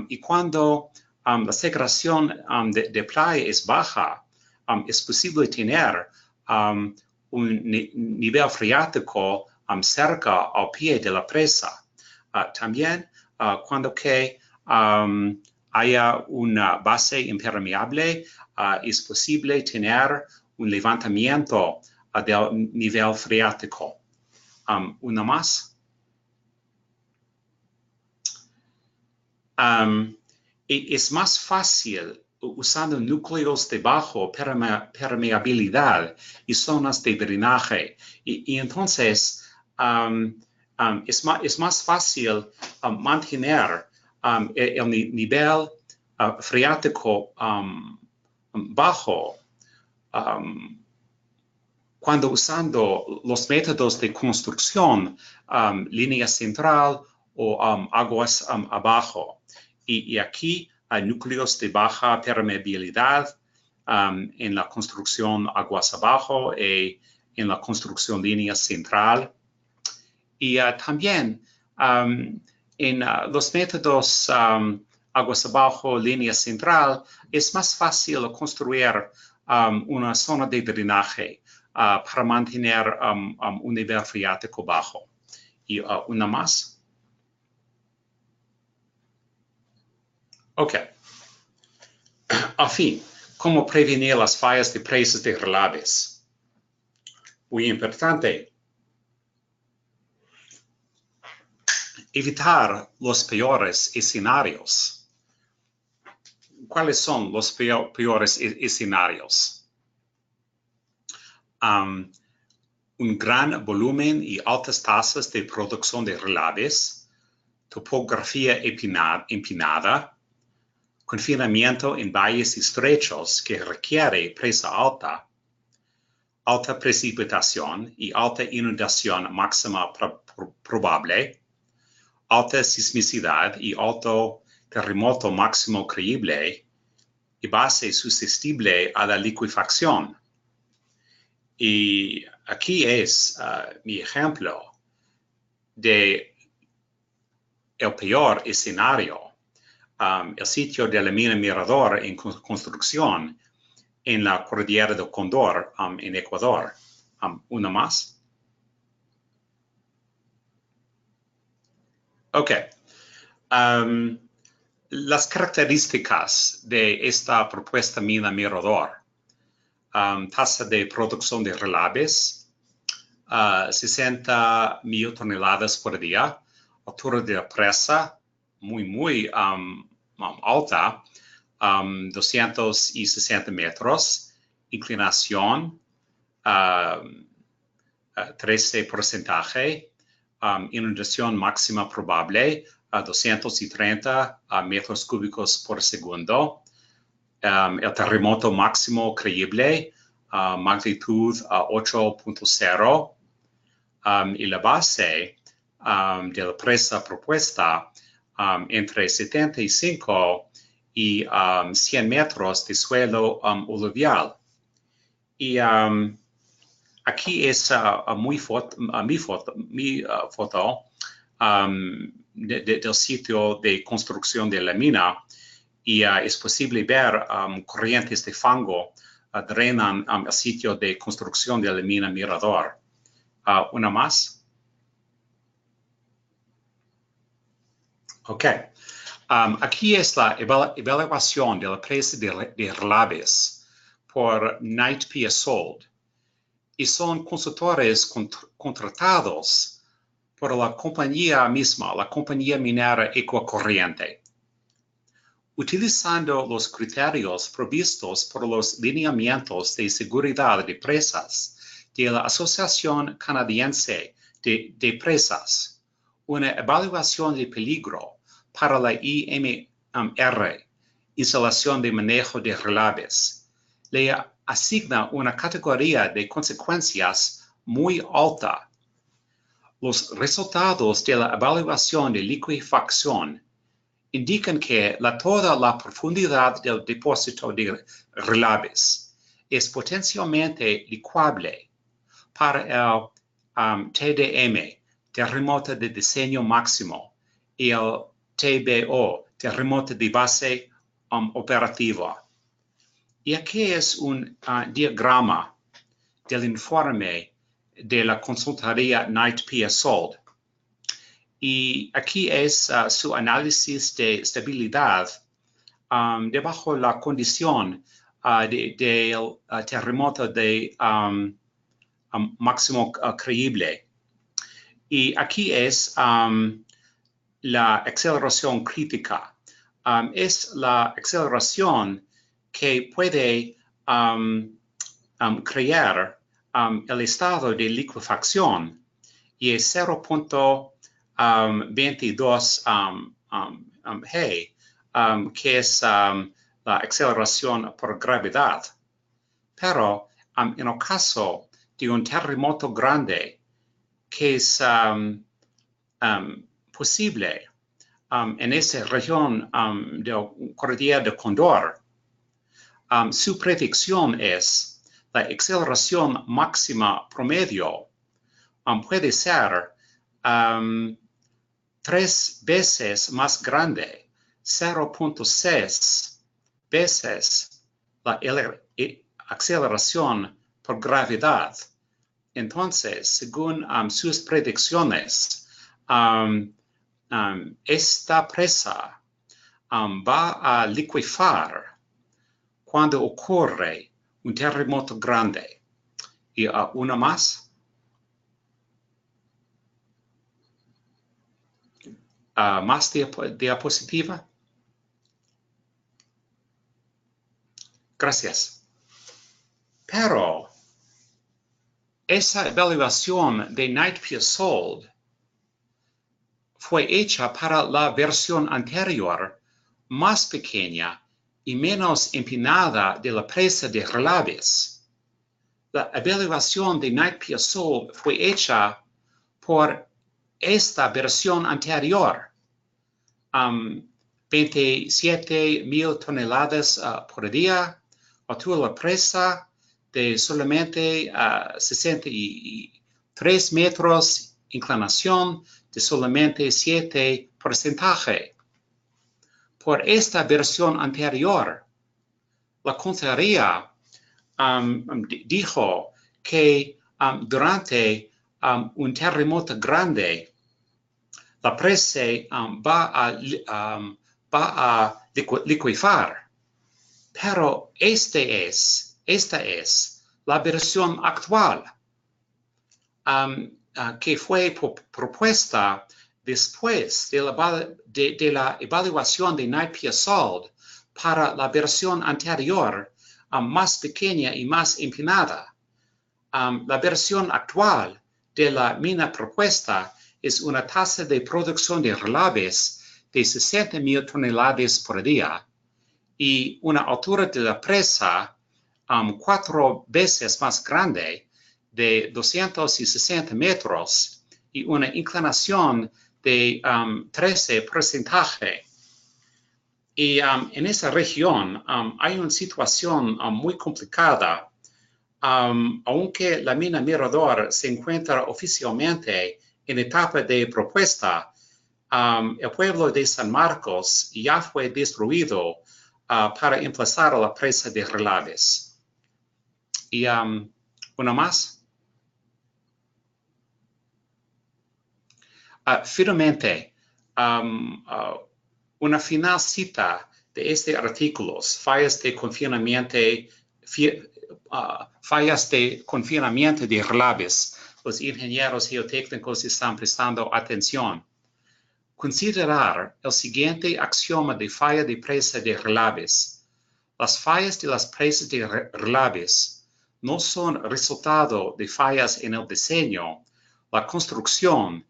Y cuando la segregación de playa es baja, es posible tener un nivel freático cerca al pie de la presa. También cuando que haya una base impermeable, es posible tener un levantamiento del nivel freático. Una más. Es más fácil usando núcleos de bajo permeabilidad y zonas de drenaje. Y entonces es más fácil mantener el nivel freático bajo cuando usando los métodos de construcción, línea central o aguas abajo. Y aquí hay núcleos de baja permeabilidad en la construcción aguas abajo y en la construcción línea central. Y también en los métodos aguas abajo, línea central, es más fácil construir una zona de drenaje para mantener un nivel freático bajo. Y una más. Ok. Al fin, ¿cómo prevenir las fallas de presas de relieves? Muy importante. Evitar los peores escenarios. ¿Cuáles son los peores escenarios? Un gran volumen y altas tasas de producción de relieves, topografía empinada, confinamiento en valles estrechos que requiere presa alta, alta precipitación y alta inundación máxima probable, alta sismicidad y alto terremoto máximo creíble y base susceptible a la liquefacción. Y aquí es mi ejemplo de el peor escenario. El sitio de la mina Mirador en construcción en la cordillera del Cóndor en Ecuador. Una más. Ok. Las características de esta propuesta mina Mirador. Tasa de producción de relieves, 60,000 toneladas por día, altura de la presa muy alta, 260 metros, inclinación 13%, inundación máxima probable a 230 metros cúbicos por segundo, el terremoto máximo creíble, magnitud 8.0, y la base de la presa propuesta entre 75 y 100 metros de suelo aluvial. Y aquí es mi foto del sitio de construcción de la mina, y es posible ver corrientes de fango drenan el sitio de construcción de la mina Mirador. Una más. Ok. Aquí es la evaluación de la presa de Relabes por Knight Piasold, y son consultores contratados por la compañía misma, la compañía minera Ecocorriente. Utilizando los criterios provistos por los lineamientos de seguridad de presas de la Asociación Canadiense de Presas, una evaluación de peligro para la IMR, instalación de manejo de Relabes, le asigna una categoría de consecuencias muy alta. Los resultados de la evaluación de liquefacción indican que toda la profundidad del depósito de Relabes es potencialmente licuable para el TDM, terremoto de diseño máximo, y el TBO, terremoto de base operativa. Y aquí es un diagrama del informe de la consultoría Knight Piasold. Y aquí es su análisis de estabilidad debajo la condición del terremoto de máximo creíble. Y aquí es la aceleración crítica. Es la aceleración que puede crear el estado de liquefacción, y es 0.22 G, que es la aceleración por gravedad. Pero en el caso de un terremoto grande que es posible en esa región de Cordillera de Cóndor, su predicción es la aceleración máxima promedio puede ser 3 veces más grande, 0.6 veces la aceleración por gravedad. Entonces, según sus predicciones, esta presa va a liquefar cuando ocurre un terremoto grande. Y una más. Más diapositiva. Gracias. Pero esa evaluación de Knight Piasold fue hecha para la versión anterior, más pequeña y menos empinada de la presa de Relabes. La evaluación de Knight Piasold fue hecha por esta versión anterior, 27,000 toneladas por día, altura la presa de solamente 63 metros, inclinación de solamente 7%. Por esta versión anterior, la consultoría dijo que durante un terremoto grande, la presa va a liquefar. Pero esta es la versión actual que fue propuesta después de la evaluación de Knight Piasold para la versión anterior más pequeña y más empinada. La versión actual de la mina propuesta es una tasa de producción de relaves de 60,000 toneladas por día y una altura de la presa 4 veces más grande, de 260 metros, y una inclinación de 13%. Y en esa región hay una situación muy complicada. Aunque la mina Mirador se encuentra oficialmente en etapa de propuesta, el pueblo de San Marcos ya fue destruido para emplazar a la presa de Relaves. Y una más. Finalmente, una final cita de este artículo, fallas de confinamiento de relaves. Los ingenieros geotécnicos están prestando atención. Considerar el siguiente axioma de falla de presa de relaves. Las fallas de las presas de relaves no son resultado de fallas en el diseño, la construcción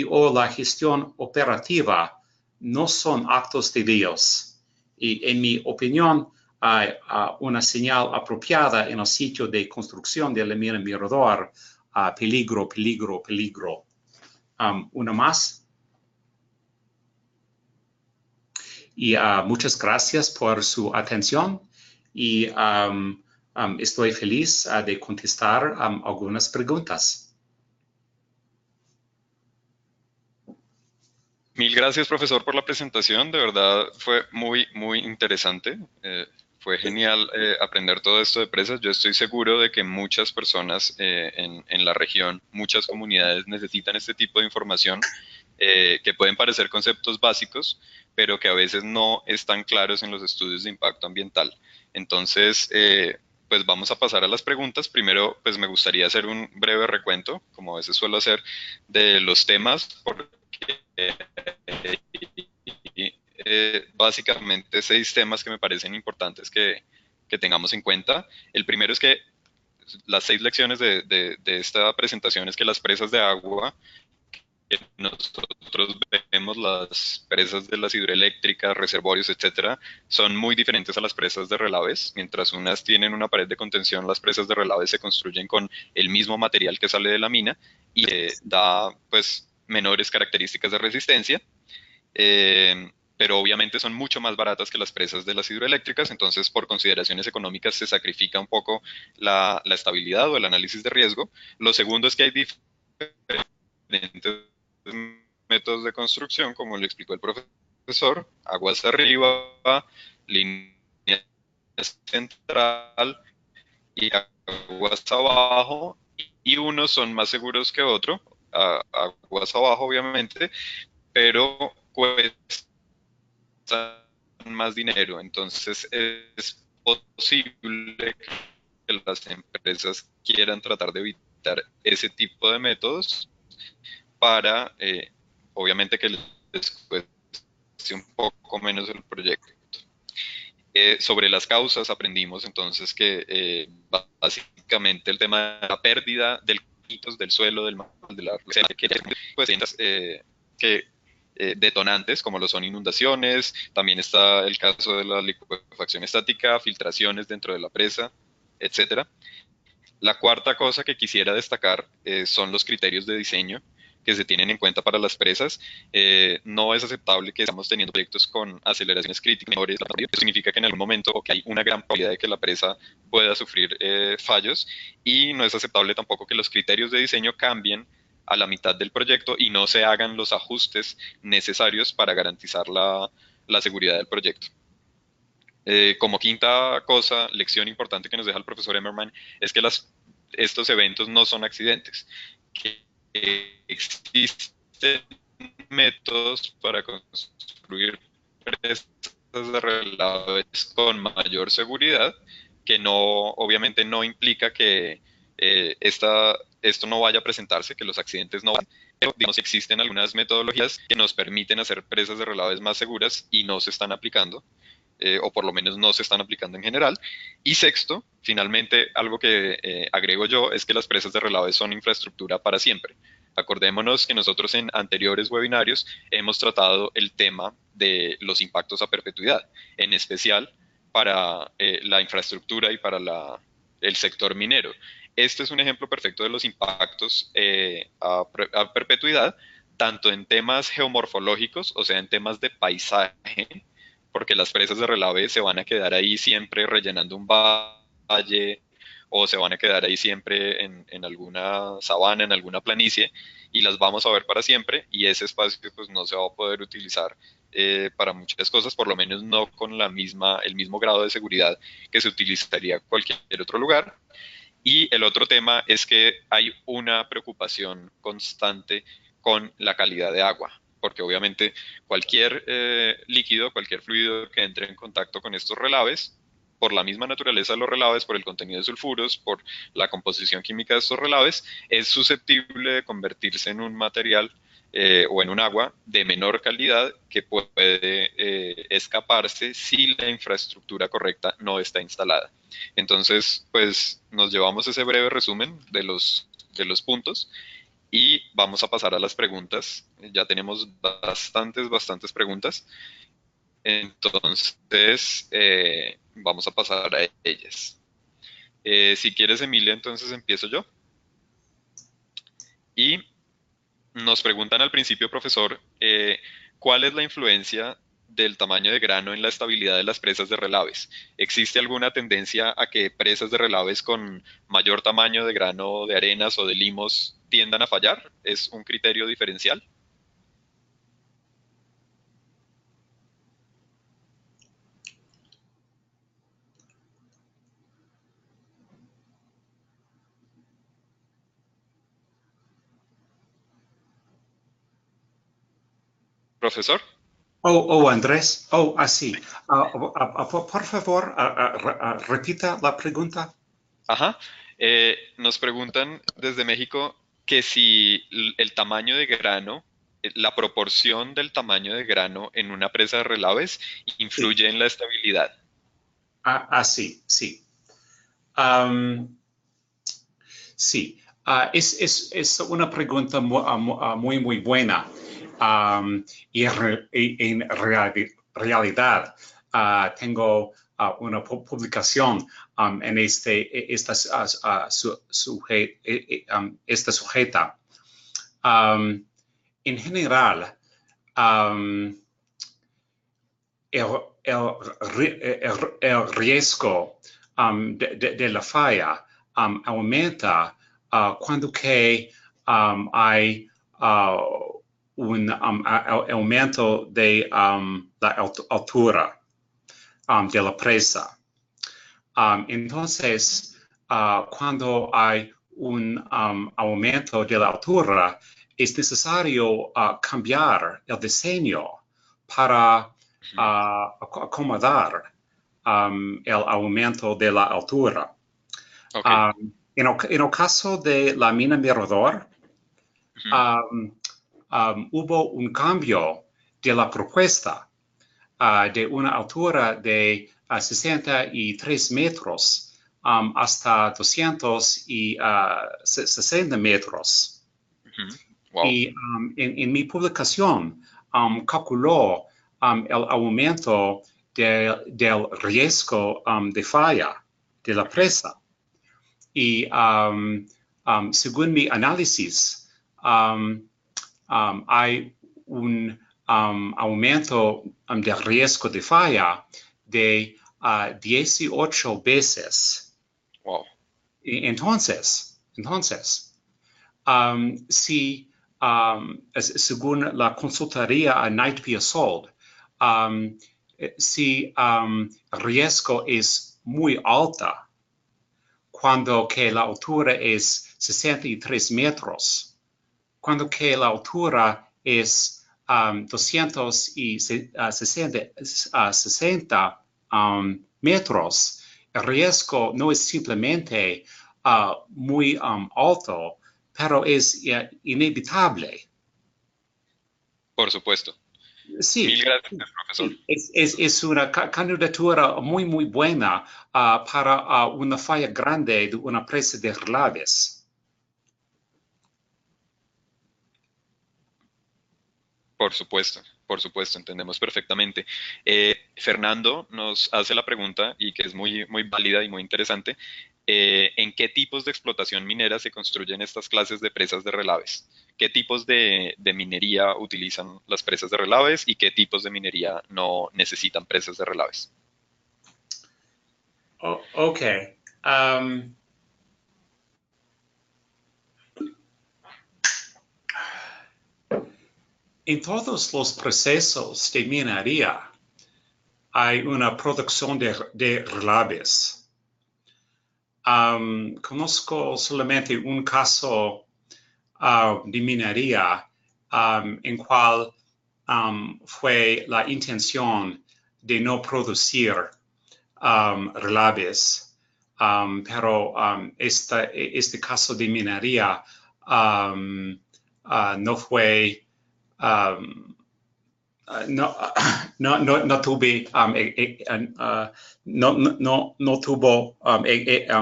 o la gestión operativa, no son actos de Dios. Y en mi opinión, hay una señal apropiada en el sitio de construcción de la mina Mirador, peligro, peligro, peligro. Una más. Y muchas gracias por su atención y estoy feliz de contestar algunas preguntas. Mil gracias, profesor, por la presentación. De verdad fue muy, muy interesante. Fue genial aprender todo esto de presas. Yo estoy seguro de que muchas personas en la región, muchas comunidades necesitan este tipo de información que pueden parecer conceptos básicos, pero que a veces no están claros en los estudios de impacto ambiental. Entonces, pues vamos a pasar a las preguntas. Primero, pues me gustaría hacer un breve recuento, como a veces suelo hacer, de los temas, porque básicamente 6 temas que me parecen importantes que tengamos en cuenta. El primero es que las 6 lecciones de esta presentación es que las presas de agua que nosotros vemos, las presas de las hidroeléctricas, reservorios, etcétera, son muy diferentes a las presas de relaves. Mientras unas tienen una pared de contención, las presas de relaves se construyen con el mismo material que sale de la mina y da pues menores características de resistencia. Pero obviamente son mucho más baratas que las presas de las hidroeléctricas, entonces por consideraciones económicas se sacrifica un poco la estabilidad o el análisis de riesgo. Lo segundo es que hay diferentes métodos de construcción, como le explicó el profesor: aguas arriba, línea central y aguas abajo, y unos son más seguros que otros, aguas abajo obviamente, pero cuestan más dinero. Entonces es posible que las empresas quieran tratar de evitar ese tipo de métodos para, obviamente, que les cueste un poco menos el proyecto. Sobre las causas aprendimos entonces que básicamente el tema de la pérdida del suelo, del pues, que detonantes, como lo son inundaciones, también está el caso de la liquefacción estática, filtraciones dentro de la presa, etcétera. La cuarta cosa que quisiera destacar son los criterios de diseño que se tienen en cuenta para las presas. No es aceptable que estamos teniendo proyectos con aceleraciones críticas menores. Eso significa que en algún momento hay una gran probabilidad de que la presa pueda sufrir fallos, y no es aceptable tampoco que los criterios de diseño cambien a la mitad del proyecto y no se hagan los ajustes necesarios para garantizar la seguridad del proyecto. Como quinta cosa, lección importante que nos deja el profesor Emmerman, es que estos eventos no son accidentes, que existen métodos para construir presas de relaves con mayor seguridad, que no, obviamente no implica que esto no vaya a presentarse, que los accidentes no van. Pero, digamos, existen algunas metodologías que nos permiten hacer presas de relaves más seguras y no se están aplicando. o por lo menos no se están aplicando en general. Y sexto, finalmente, algo que agrego yo es que las presas de relave son infraestructura para siempre. Acordémonos que nosotros en anteriores webinarios hemos tratado el tema de los impactos a perpetuidad, en especial para la infraestructura y para el sector minero. Este es un ejemplo perfecto de los impactos a perpetuidad, tanto en temas geomorfológicos, o sea, en temas de paisaje, porque las presas de relave se van a quedar ahí siempre rellenando un valle o se van a quedar ahí siempre en alguna sabana, en alguna planicie, y las vamos a ver para siempre, y ese espacio pues no se va a poder utilizar para muchas cosas, por lo menos no con el mismo grado de seguridad que se utilizaría en cualquier otro lugar. Y el otro tema es que hay una preocupación constante con la calidad de agua, porque obviamente cualquier líquido, cualquier fluido que entre en contacto con estos relaves, por la misma naturaleza de los relaves, por el contenido de sulfuros, por la composición química de estos relaves, es susceptible de convertirse en un material o en un agua de menor calidad que puede escaparse si la infraestructura correcta no está instalada. Entonces, pues nos llevamos ese breve resumen de los puntos y vamos a pasar a las preguntas. Ya tenemos bastantes preguntas. Entonces, vamos a pasar a ellas. Si quieres, Emilia, entonces empiezo yo. Y nos preguntan al principio, profesor, ¿cuál es la influencia del tamaño de grano en la estabilidad de las presas de relaves? ¿Existe alguna tendencia a que presas de relaves con mayor tamaño de grano de arenas o de limos tiendan a fallar? ¿Es un criterio diferencial? Profesor. Andrés. Así. Por favor, repita la pregunta. Ajá. Nos preguntan desde México que si el tamaño de grano, la proporción del tamaño de grano en una presa de relaves Sí. influye en la estabilidad. Así, sí. Am, sí. Es una pregunta muy buena. Y realidad, tengo una publicación en esta sujeta. En general, um, el, el, el riesgo de la falla aumenta cuando que hay un aumento de la altura de la presa. Entonces, cuando hay un aumento de la altura, es necesario cambiar el diseño para acomodar el aumento de la altura. Ok. En el caso de la mina Mirador, Ujú. hubo un cambio de la propuesta de una altura de 63 metros hasta 260 metros. Ujú. Wow. Y en mi publicación calculó el aumento del riesgo de falla de la presa. Y según mi análisis, hay un aumento del riesgo de falla de 18 veces. Wow. Entonces, si según la consultoría a Knight Piazold, si el riesgo es muy alta, cuando que la altura es 63 metros, cuando que la altura es 260 metros, el riesgo no es simplemente muy alto, pero es inevitable. Por supuesto. Sí, Mil gracias, profesor. sí, es una candidatura muy, muy buena para una falla grande de una presa de relaves. Por supuesto, entendemos perfectamente. Fernando nos hace la pregunta, y que es muy, muy válida y muy interesante, ¿en qué tipos de explotación minera se construyen estas clases de presas de relaves? ¿Qué tipos de minería utilizan las presas de relaves y qué tipos de minería no necesitan presas de relaves? Ok. Um, en todos los procesos de minería hay una producción de relaves. Conozco solamente un caso de minería en cual fue la intención de no producir relaves, pero este caso de minería no fue, no, no tuve, no tuvo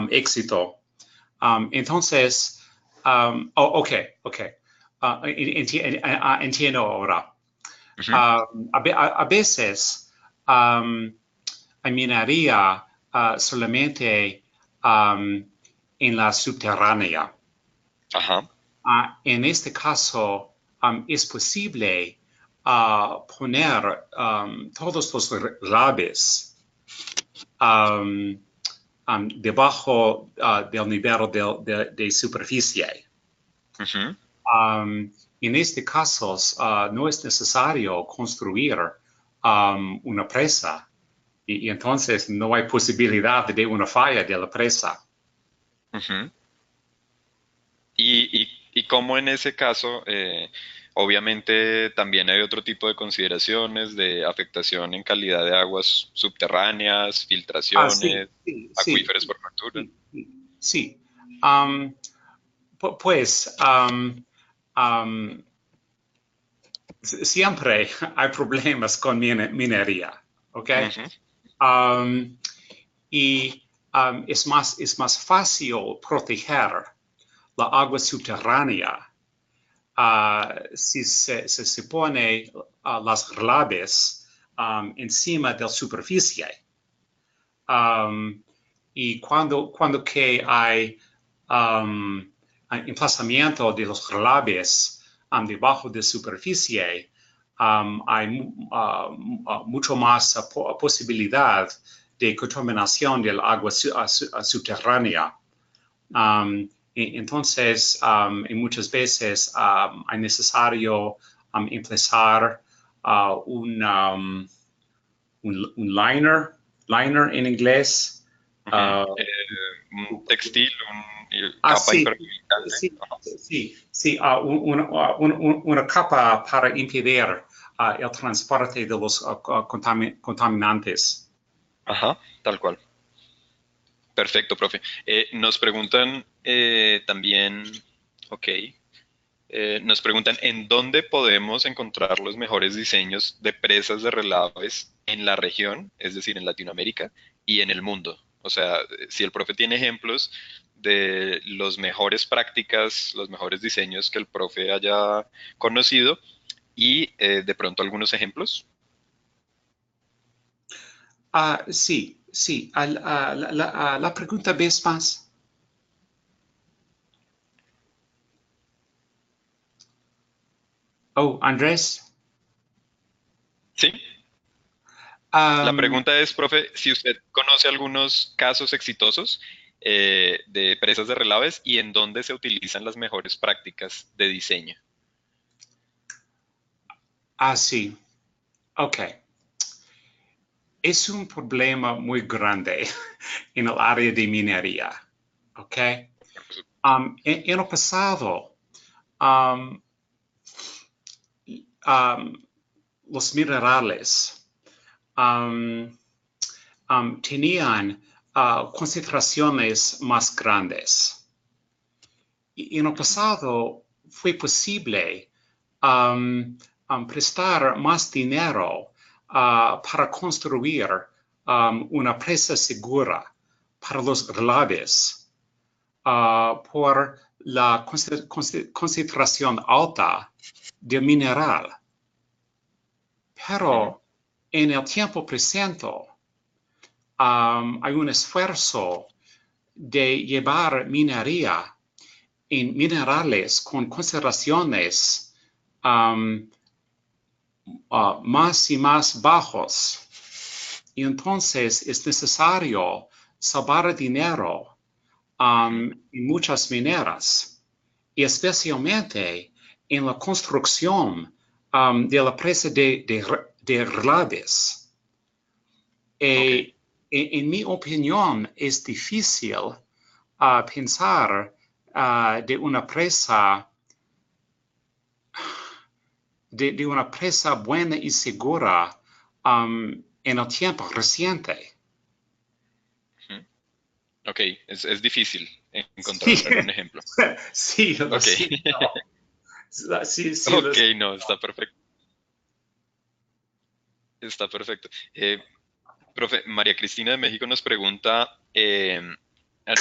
éxito. Entonces, ok, ok. Entiendo ahora. Ujú. A veces hay minería solamente en la subterránea. Ajá. En este caso, es posible poner todos los relaves debajo del nivel de superficie. Ujú. En este caso, no es necesario construir una presa y entonces no hay posibilidad de una falla de la presa. Ujú. Y cómo en ese caso, obviamente también hay otro tipo de consideraciones de afectación en calidad de aguas subterráneas, Sí, filtraciones, sí, sí, acuíferos por fractura. sí, sí. Sí. Um, pues um, siempre hay problemas con minería, ¿ok? Ujú. Um, y es más fácil proteger la agua subterránea si se pone las relaves encima de la superficie. Um, y cuando que hay emplazamiento de los relaves debajo de superficie, hay mucho más posibilidad de contaminación del agua subterránea. Entonces, muchas veces es necesario emplazar un liner en inglés. Ujú. Uh, Un textil, capa sí, impermeabilizante. sí, Ajá. sí, sí, una capa para impedir el transporte de los contaminantes. Ajá, tal cual. Perfecto, profe. Nos preguntan también, ok, nos preguntan en dónde podemos encontrar los mejores diseños de presas de relaves en la región, es decir, en Latinoamérica y en el mundo. O sea, si el profe tiene ejemplos de los mejores prácticas, los mejores diseños que el profe haya conocido y de pronto algunos ejemplos. Sí, sí. La pregunta ves más. Oh, Andrés. Sí, la Um, pregunta es, profe, si usted conoce algunos casos exitosos de presas de relaves y en dónde se utilizan las mejores prácticas de diseño. sí. Ok. Es un problema muy grande en el área de minería. Ok. En el pasado, um, los minerales um, tenían concentraciones más grandes. Y en el pasado fue posible um, prestar más dinero para construir una presa segura para los relaves por la concentración alta de mineral. Pero en el tiempo presente hay un esfuerzo de llevar minería en minerales con concentraciones más y más bajos. Y entonces es necesario salvar dinero en muchas mineras, y especialmente en la construcción de la presa de relaves. En mi opinión, es difícil pensar de una presa buena y segura en el tiempo reciente. Ok, es difícil encontrar un ejemplo. Sí, lo Ok. siento. Sí, Ok, no, está perfecto. Está perfecto. Profe, María Cristina de México nos pregunta,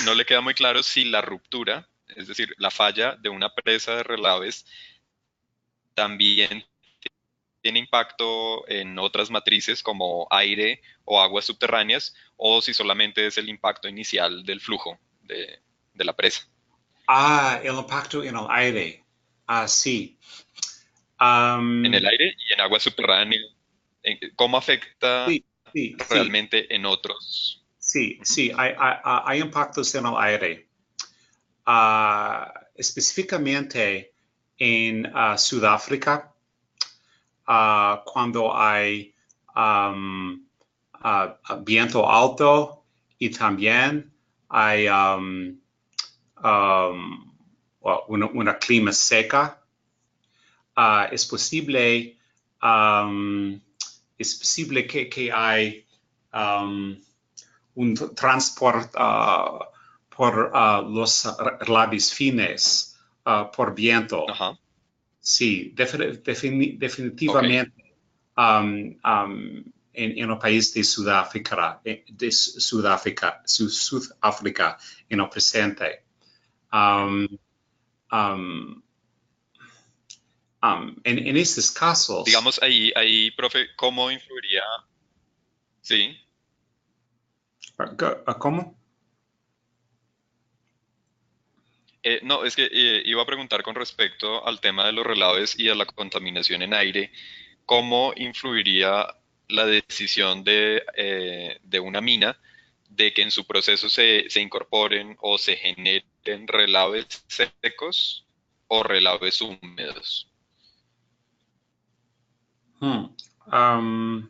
no le queda muy claro si la ruptura, es decir, la falla de una presa de relaves, también tiene impacto en otras matrices como aire o aguas subterráneas, o si solamente es el impacto inicial del flujo de la presa. El impacto en el aire. Sí. En el aire y en aguas subterráneas, ¿cómo afecta Sí, sí, sí, realmente en otros? sí, Ujú. sí, hay impactos en el aire. Específicamente en Sudáfrica, cuando hay viento alto y también hay una clima seca, es posible, que hay un transporte por los relaves fines por viento. Ajá, Sí, ok, definitivamente en el país de Sudáfrica, Sudáfrica en el presente. Um, um, en estos casos, digamos profe, ¿cómo influiría? Sí, ¿cómo? no, es que iba a preguntar con respecto al tema de los relaves y de la contaminación en aire, ¿cómo influiría la decisión de una mina de que en su proceso se incorporen o se generen relaves secos o relaves húmedos? Hmm, um,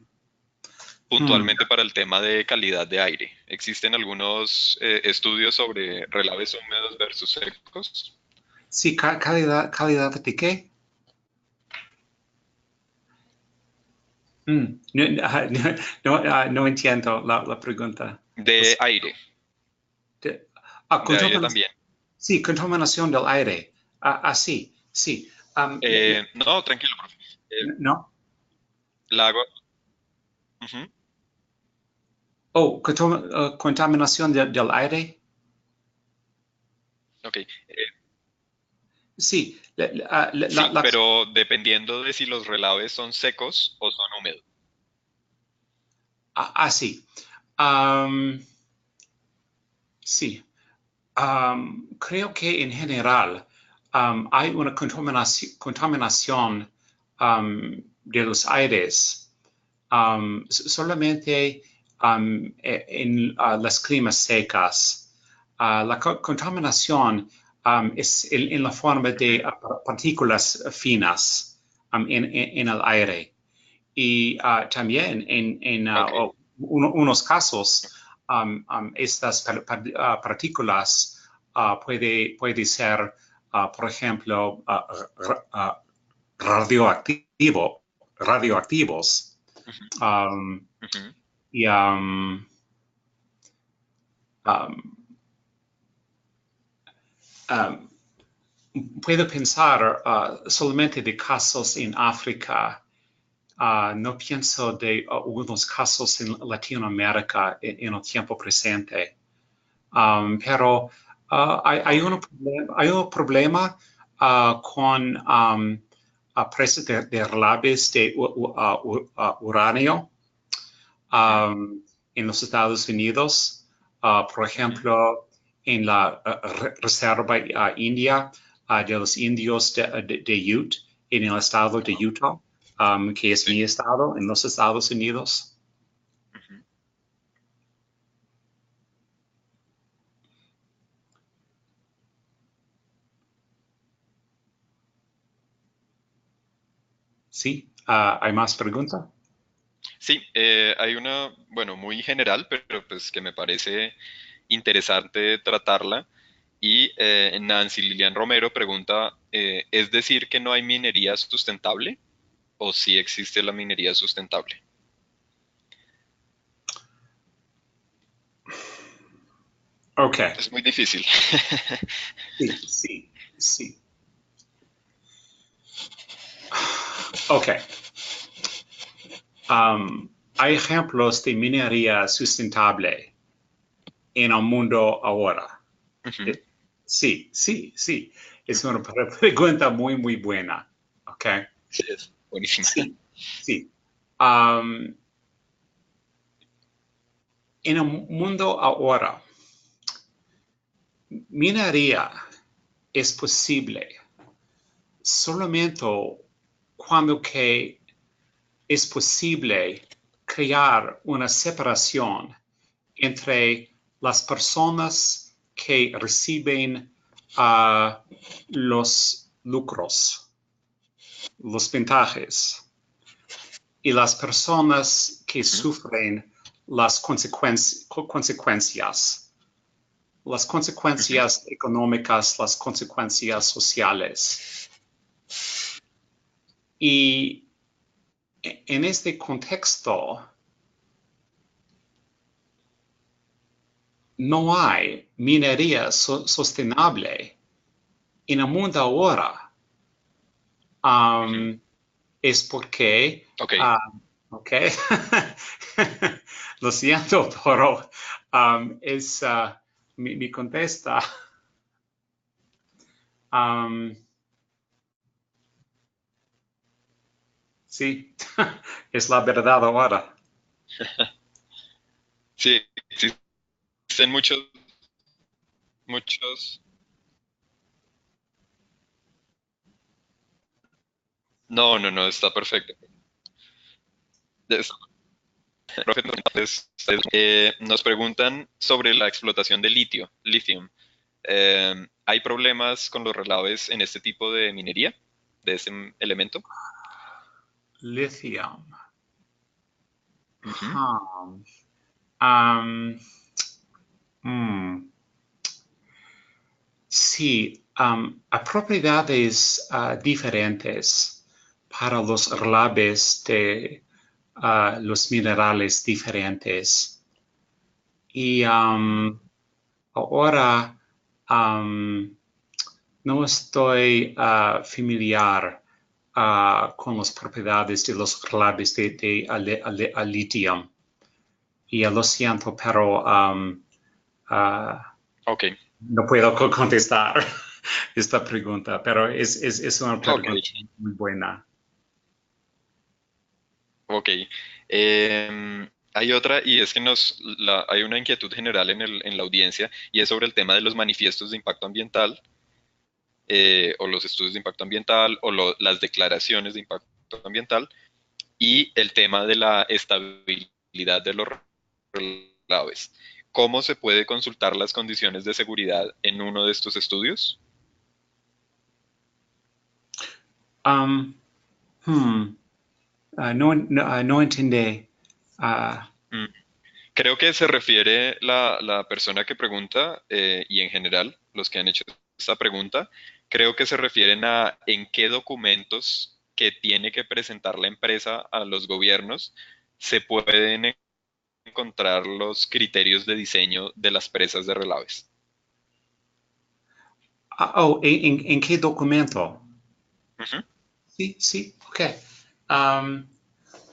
hmm. Puntualmente para el tema de calidad de aire. ¿Existen algunos estudios sobre relaves húmedos versus secos? Sí, calidad de qué? No, no entiendo la pregunta. De aire, De- de aire también. sí, contaminación del aire. Sí, sí. No, tranquilo, profe. No. La hago. Ujú, Oh, contaminación del aire. ok. Sí, Sí, pero dependiendo de si los relaves son secos o son húmedos. sí. Am, sí. Creo que en general hay una contaminación de los aires solamente en las climas secas. La contaminación es en la forma de Ujú, partículas finas en el aire. Y también en ok, unos casos, estas partículas puede ser, por ejemplo, radioactivos. ujú, Um, ujú. y um, um, puedo pensar solamente de casos en África. No pienso de unos casos en Latinoamérica en el tiempo presente. Pero hay Ok, hay un problema con precios de relabes de uranio ujú, en los Estados Unidos. Por ujú, ejemplo, en la Reserva India de los indios de Ute, en el estado de ajá, Utah, que es sí, mi estado en los Estados Unidos. ujú. ¿Sí? ¿Hay más preguntas? Sí, hay una, bueno, muy general, pero pues que me parece interesante tratarla. Y Nancy Lilian Romero pregunta, ¿es decir que no hay minería sustentable o sí existe la minería sustentable? Ok, Es muy difícil. sí, sí, sí. Ok. Hay ejemplos de minería sustentable en el mundo ahora. Ujú, Eh, sí, sí, sí. Es una pregunta muy, muy buena. Ok. sí, es buenísima. Sí, sí. Um, en el mundo ahora, minería es posible solamente cuando que es posible crear una separación entre las personas que reciben los lucros, los ventajas, y las personas que Ujú, sufren las consecuencias, las ujú, consecuencias económicas, las consecuencias sociales. Y en este contexto, no hay minería sostenible en el mundo ahora. ujú. Um, es porque, Ok, ok, lo siento, pero es mi contesta. Um, sí, es la verdad ahora. sí, existen muchos, muchos. No, no, no, está perfecto. Entonces, nos preguntan sobre la explotación de litio, lithium. ¿Hay problemas con los relaves en este tipo de minería, de este elemento? Lithium. Ujú, Huh. Um, hmm. Sí, a propiedades diferentes para los relaves de los minerales diferentes. Y ahora um, no estoy familiar con las propiedades de los relaves de litio. Y lo siento, pero ok, no puedo contestar esta pregunta, pero es una ok, pregunta muy buena. ok. Hay otra y es que hay una inquietud general en la audiencia y es sobre el tema de los manifiestos de impacto ambiental o los estudios de impacto ambiental o las declaraciones de impacto ambiental y el tema de la estabilidad de los relaves. ¿Cómo se puede consultar las condiciones de seguridad en uno de estos estudios? Um, hmm, no entendí. Ah, Mm, Creo que se refiere la persona que pregunta y en general los que han hecho esta pregunta, creo que se refieren a en qué documentos que tiene que presentar la empresa a los gobiernos se pueden encontrar los criterios de diseño de las presas de relaves. ¿En qué documento? Ujú. Sí, sí, ok.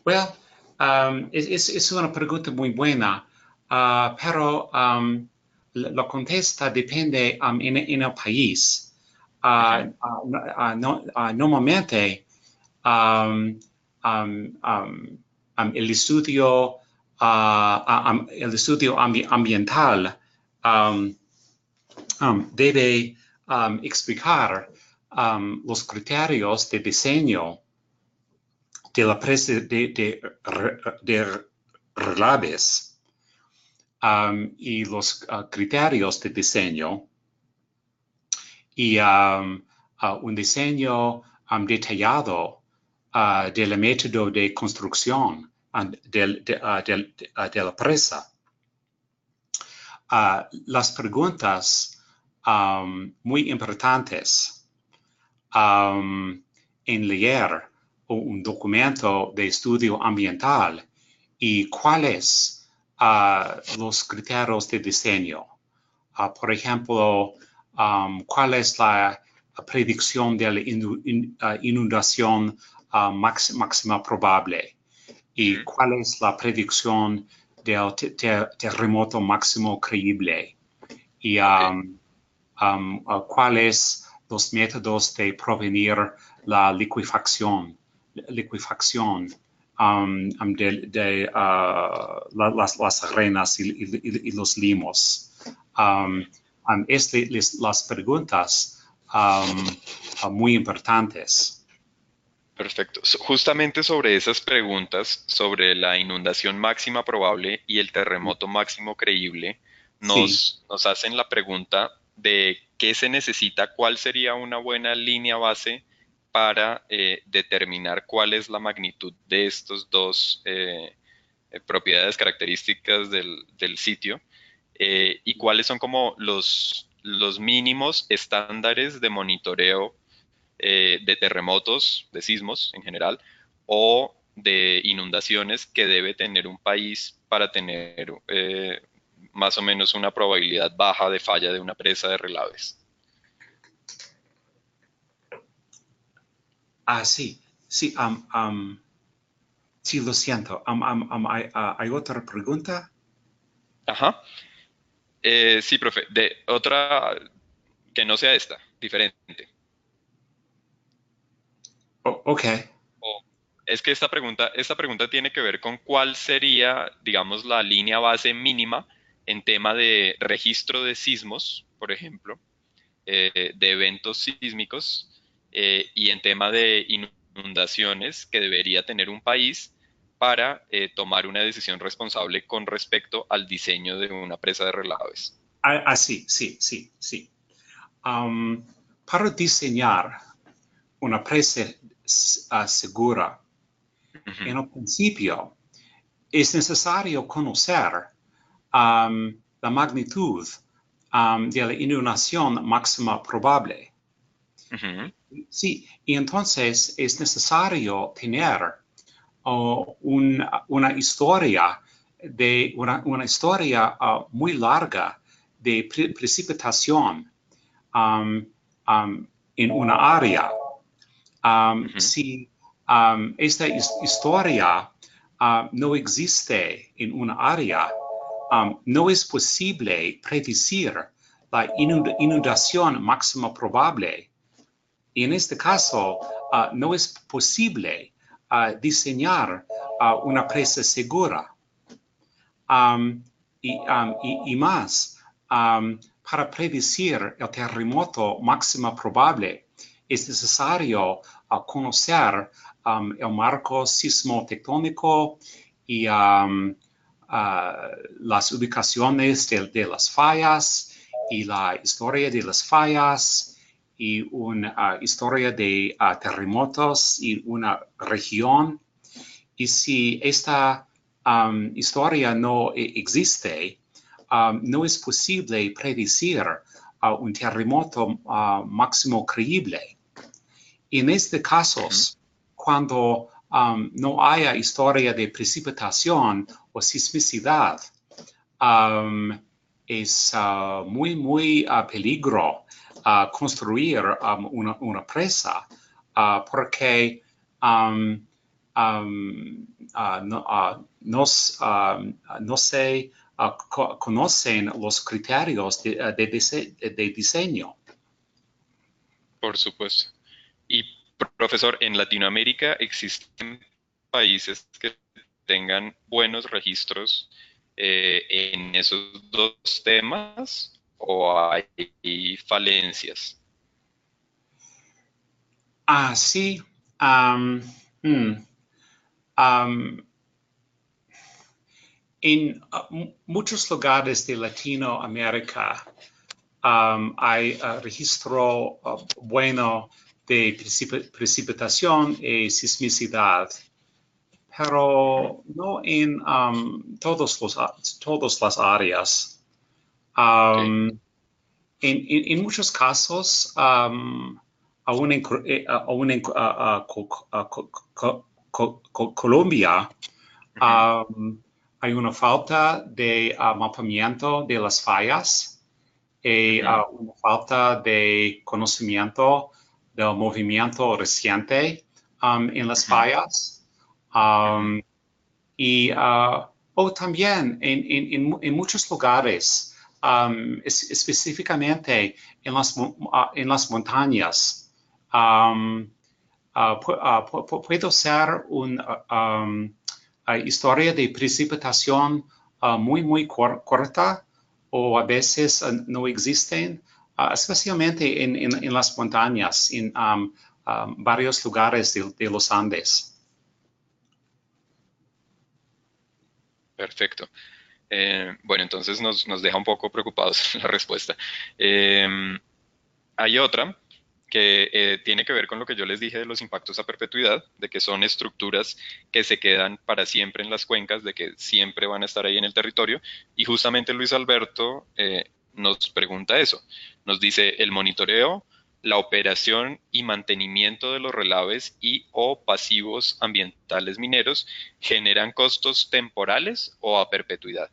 Well, es una pregunta muy buena, pero la contesta depende en el país. Ujú. Normalmente, um, el estudio ambiental um, debe explicar los criterios de diseño de la presa de relaves y los criterios de diseño y un diseño detallado del método de construcción de la presa. Las preguntas muy importantes en leer un documento de estudio ambiental y cuáles los criterios de diseño. Por ejemplo, cuál es la predicción de la inundación máxima probable y Ujú. cuál es la predicción del terremoto máximo creíble y Ok. cuáles los métodos de prevenir la liquefacción las arenas y los limos. Las preguntas muy importantes. Perfecto. Justamente sobre esas preguntas, sobre la inundación máxima probable y el terremoto máximo creíble, Sí, nos hacen la pregunta de qué se necesita, cuál sería una buena línea base para determinar cuál es la magnitud de estos dos propiedades características del sitio y cuáles son como los mínimos estándares de monitoreo de terremotos, de sismos en general, o de inundaciones que debe tener un país para tener más o menos una probabilidad baja de falla de una presa de relaves. sí, sí, sí, lo siento. ¿Hay otra pregunta? Ajá. Sí, profe. De otra que no sea esta, diferente. Ok. O es que esta pregunta tiene que ver con cuál sería, digamos, la línea base mínima en tema de registro de sismos, por ejemplo, de eventos sísmicos y en tema de inundaciones que debería tener un país para tomar una decisión responsable con respecto al diseño de una presa de relaves. Sí, sí, sí, sí. Um, para diseñar una presa segura, Ujú. en el principio es necesario conocer la magnitud de la inundación máxima probable. Ujú. Sí, y entonces es necesario tener una historia una historia muy larga de precipitación um, en una área. Ujú. Si esta historia no existe en una área, no es posible predecir la inundación máxima probable. Y en este caso, no es posible diseñar una presa segura. Um, y más, para predecir el terremoto máximo probable, es necesario conocer el marco sismotectónico y las ubicaciones de las fallas y la historia de las fallas y una historia de terremotos y una región. Y si esta historia no existe, no es posible predecir un terremoto máximo creíble. Y en este caso, Ujú. cuando no haya historia de precipitación o sismicidad, um, es muy, muy peligro construir una presa porque no se conocen los criterios de diseño. Por supuesto. Y profesor, en Latinoamérica existen países que tengan buenos registros en esos dos temas o hay falencias. Sí. En muchos lugares de Latinoamérica hay registro bueno de precipitación y sismicidad, pero no en todas las áreas. Okay. En muchos casos, aún en Colombia, Ujú, hay una falta de mapamiento de las fallas y ujú, una falta de conocimiento del movimiento reciente en las ujú, fallas. ujú. Y también en muchos lugares, específicamente en las montañas, puede ser una historia de precipitación muy corta o a veces no existen, especialmente en las montañas, en varios lugares de los Andes. Perfecto. Bueno, entonces nos deja un poco preocupados la respuesta. Eh, Hay otra que tiene que ver con lo que yo les dije de los impactos a perpetuidad, de que son estructuras que se quedan para siempre en las cuencas, de que siempre van a estar ahí en el territorio. Y justamente Luis Alberto nos pregunta eso. Nos dice el monitoreo, la operación y mantenimiento de los relaves y o pasivos ambientales mineros generan costos temporales o a perpetuidad.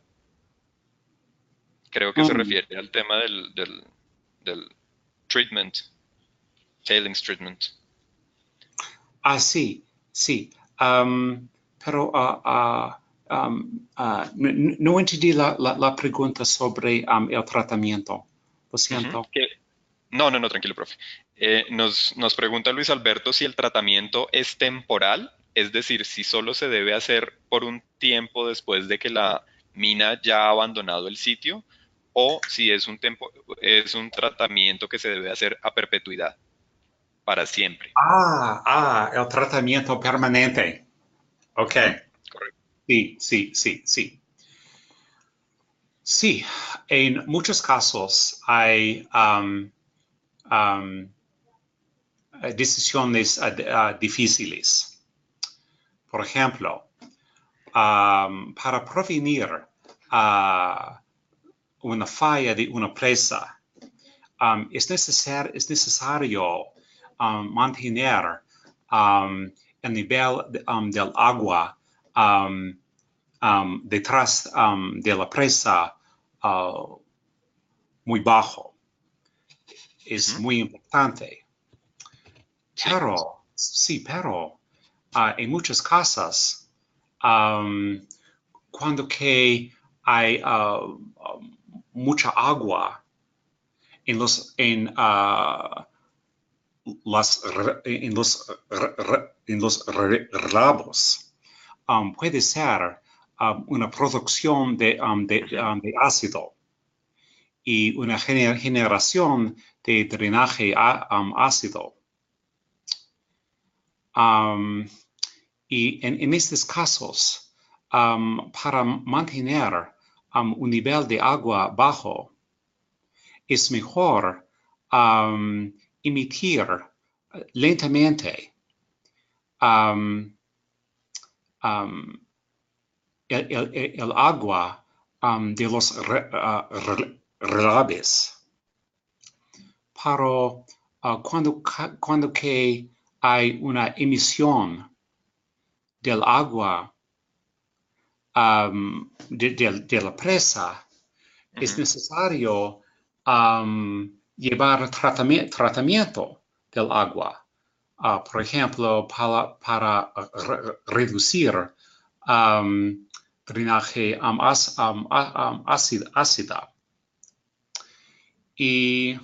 Creo que se Mm. refiere al tema del treatment, tailings treatment. Sí, sí. Pero no entendí la pregunta sobre el tratamiento. Lo Ujú. siento. No, no, no, tranquilo, profe. Nos pregunta Luis Alberto si el tratamiento es temporal, es decir, si solo se debe hacer por un tiempo después de que la mina ya ha abandonado el sitio, o si es un tratamiento que se debe hacer a perpetuidad, para siempre. El tratamiento permanente. Ok. Ujú, correcto. Sí, sí, sí, sí. Sí, en muchos casos hay decisiones difíciles. Por ejemplo, para prevenir una falla de una presa, es necesario mantener el nivel del agua um, detrás de la presa muy bajo. Es Ujú, muy importante. sí. Pero en muchas casas, cuando que hay mucha agua en los relavos, puede ser una producción Ujú, de ácido y una generación de drenaje ácido. Um, y en estos casos, para mantener un nivel de agua bajo, es mejor emitir lentamente um, um, el agua de los relaves. Pero cuando que hay una emisión del agua de la presa, es ujú, necesario um, llevar tratamiento del agua, por ejemplo, para reducir drenaje ácida. Y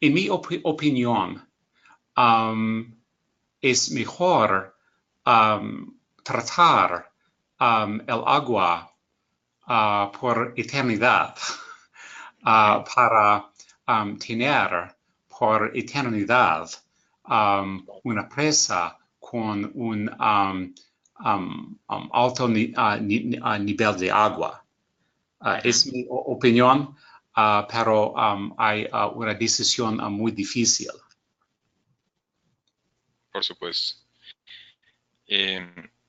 en mi opinión, es mejor tratar el agua por eternidad para tener por eternidad una presa con un alto nivel de agua. Es mi opinión, pero hay una decisión muy difícil. Por supuesto. Eh,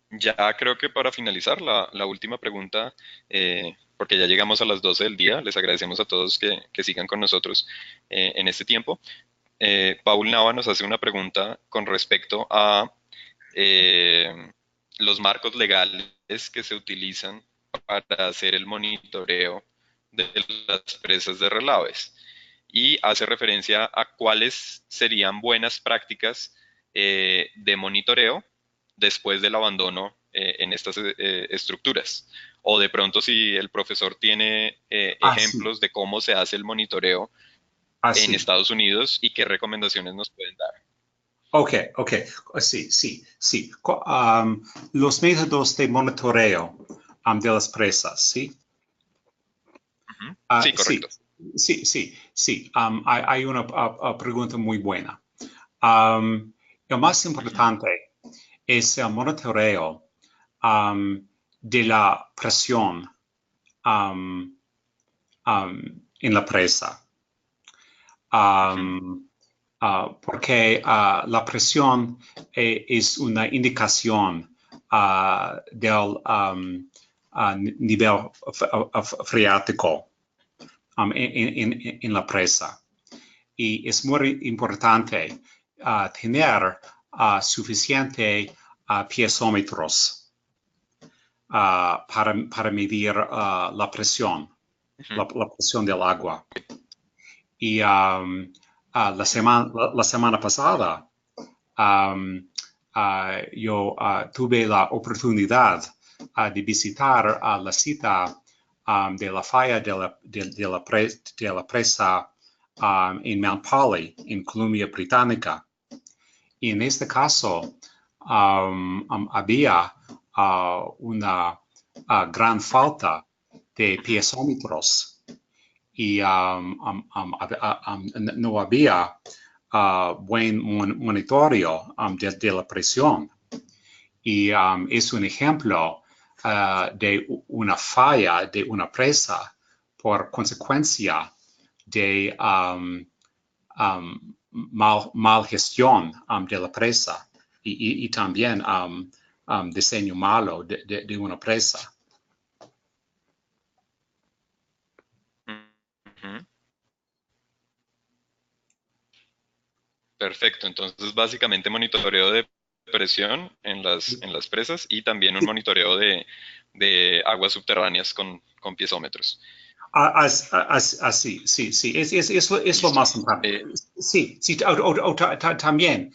ya creo que para finalizar, la última pregunta, porque ya llegamos a las 12 del día, les agradecemos a todos que sigan con nosotros en este tiempo. Paul Nava nos hace una pregunta con respecto a los marcos legales que se utilizan para hacer el monitoreo de las presas de relaves y hace referencia a cuáles serían buenas prácticas de monitoreo después del abandono en estas estructuras. O de pronto si el profesor tiene Así, ejemplos de cómo se hace el monitoreo en así. Estados Unidos y qué recomendaciones nos pueden dar. Ok, ok, sí. Los métodos de monitoreo de las presas, ¿sí? Ujú. Sí, Sí, correcto. sí. Hay una pregunta muy buena. Lo más Ujú. importante es el monitoreo de la presión um, en la presa. Ujú. Porque la presión es una indicación del nivel freático en la presa. Y es muy importante tener suficiente piezómetros para medir la presión, Ujú. la presión del agua. Y Ujú. la semana pasada yo tuve la oportunidad de visitar la cita de la falla de la presa en Mount Polly, en Columbia Británica. Y en este caso había una gran falta de Ujú. piezómetros y no había buen monitoreo de la presión. Y es un ejemplo de una falla de una presa por consecuencia de mal gestión de la presa y también diseño malo de una presa. Ujú. Perfecto, entonces básicamente monitoreo de presión en las presas y también un monitoreo de aguas subterráneas con piezómetros. Así, sí, es lo Listo. más importante. Sí, también,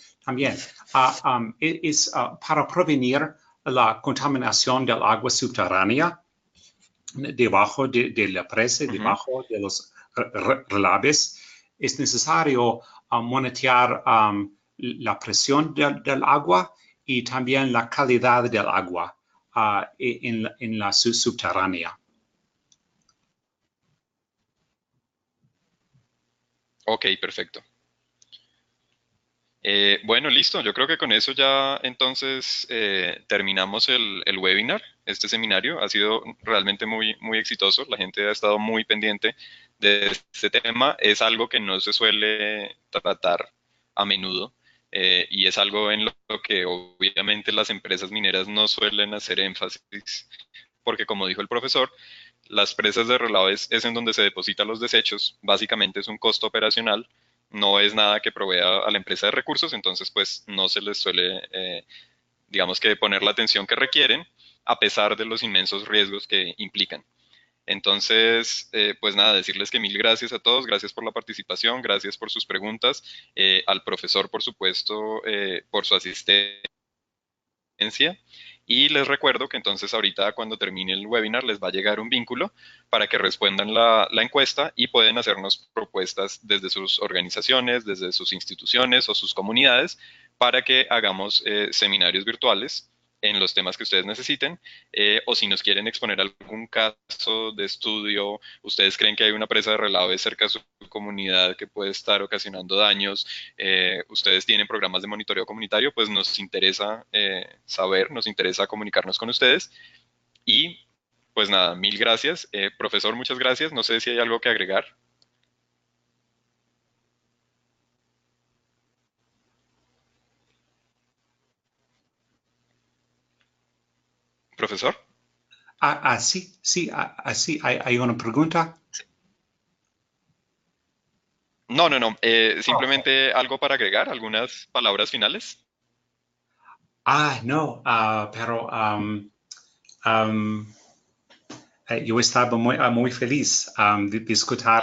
es para prevenir la contaminación del agua subterránea debajo de la presa, Ujú. debajo de los relaves, es necesario monitorear la presión del agua y también la calidad del agua en la subterránea. Ok, perfecto. Bueno, listo. Yo creo que con eso ya entonces terminamos el webinar. Este seminario ha sido realmente muy exitoso. La gente ha estado muy pendiente de este tema. Es algo que no se suele tratar a menudo y es algo en lo que obviamente las empresas mineras no suelen hacer énfasis, porque como dijo el profesor, las presas de relaves es en donde se depositan los desechos. Básicamente es un costo operacional, no es nada que provea a la empresa de recursos, entonces pues no se les suele, digamos que poner la atención que requieren, a pesar de los inmensos riesgos que implican. Entonces, pues nada, decirles que mil gracias a todos, gracias por la participación, gracias por sus preguntas, al profesor, por supuesto, por su asistencia. Y les recuerdo que entonces ahorita cuando termine el webinar les va a llegar un vínculo para que respondan la encuesta y pueden hacernos propuestas desde sus organizaciones, desde sus instituciones o sus comunidades para que hagamos seminarios virtuales en los temas que ustedes necesiten, o si nos quieren exponer algún caso de estudio, ustedes creen que hay una presa de relave cerca de su comunidad que puede estar ocasionando daños, ustedes tienen programas de monitoreo comunitario, pues nos interesa saber, nos interesa comunicarnos con ustedes. Y pues nada, mil gracias. Profesor, muchas gracias. No sé si hay algo que agregar. Profesor. Sí, sí, hay una pregunta. No, no, no. Oh. Simplemente algo para agregar, algunas palabras finales. No, pero um, yo estaba muy feliz de discutir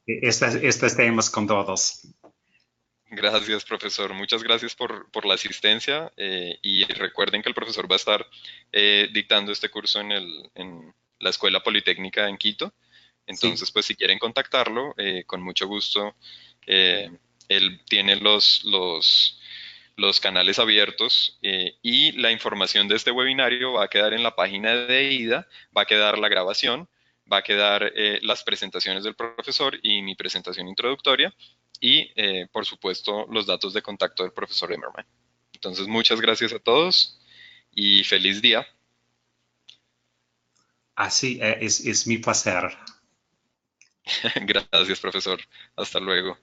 estos temas con todos. Gracias, profesor. Muchas gracias por la asistencia y recuerden que el profesor va a estar dictando este curso en la Escuela Politécnica en Quito. Sí, Entonces, pues si quieren contactarlo, con mucho gusto. eh, Él tiene los canales abiertos y la información de este webinario va a quedar en la página de IDA, va a quedar la grabación, va a quedar las presentaciones del profesor y mi presentación introductoria y, por supuesto, los datos de contacto del profesor Emmerman. Entonces, muchas gracias a todos y feliz día. así es mi placer. Gracias, profesor. Hasta luego.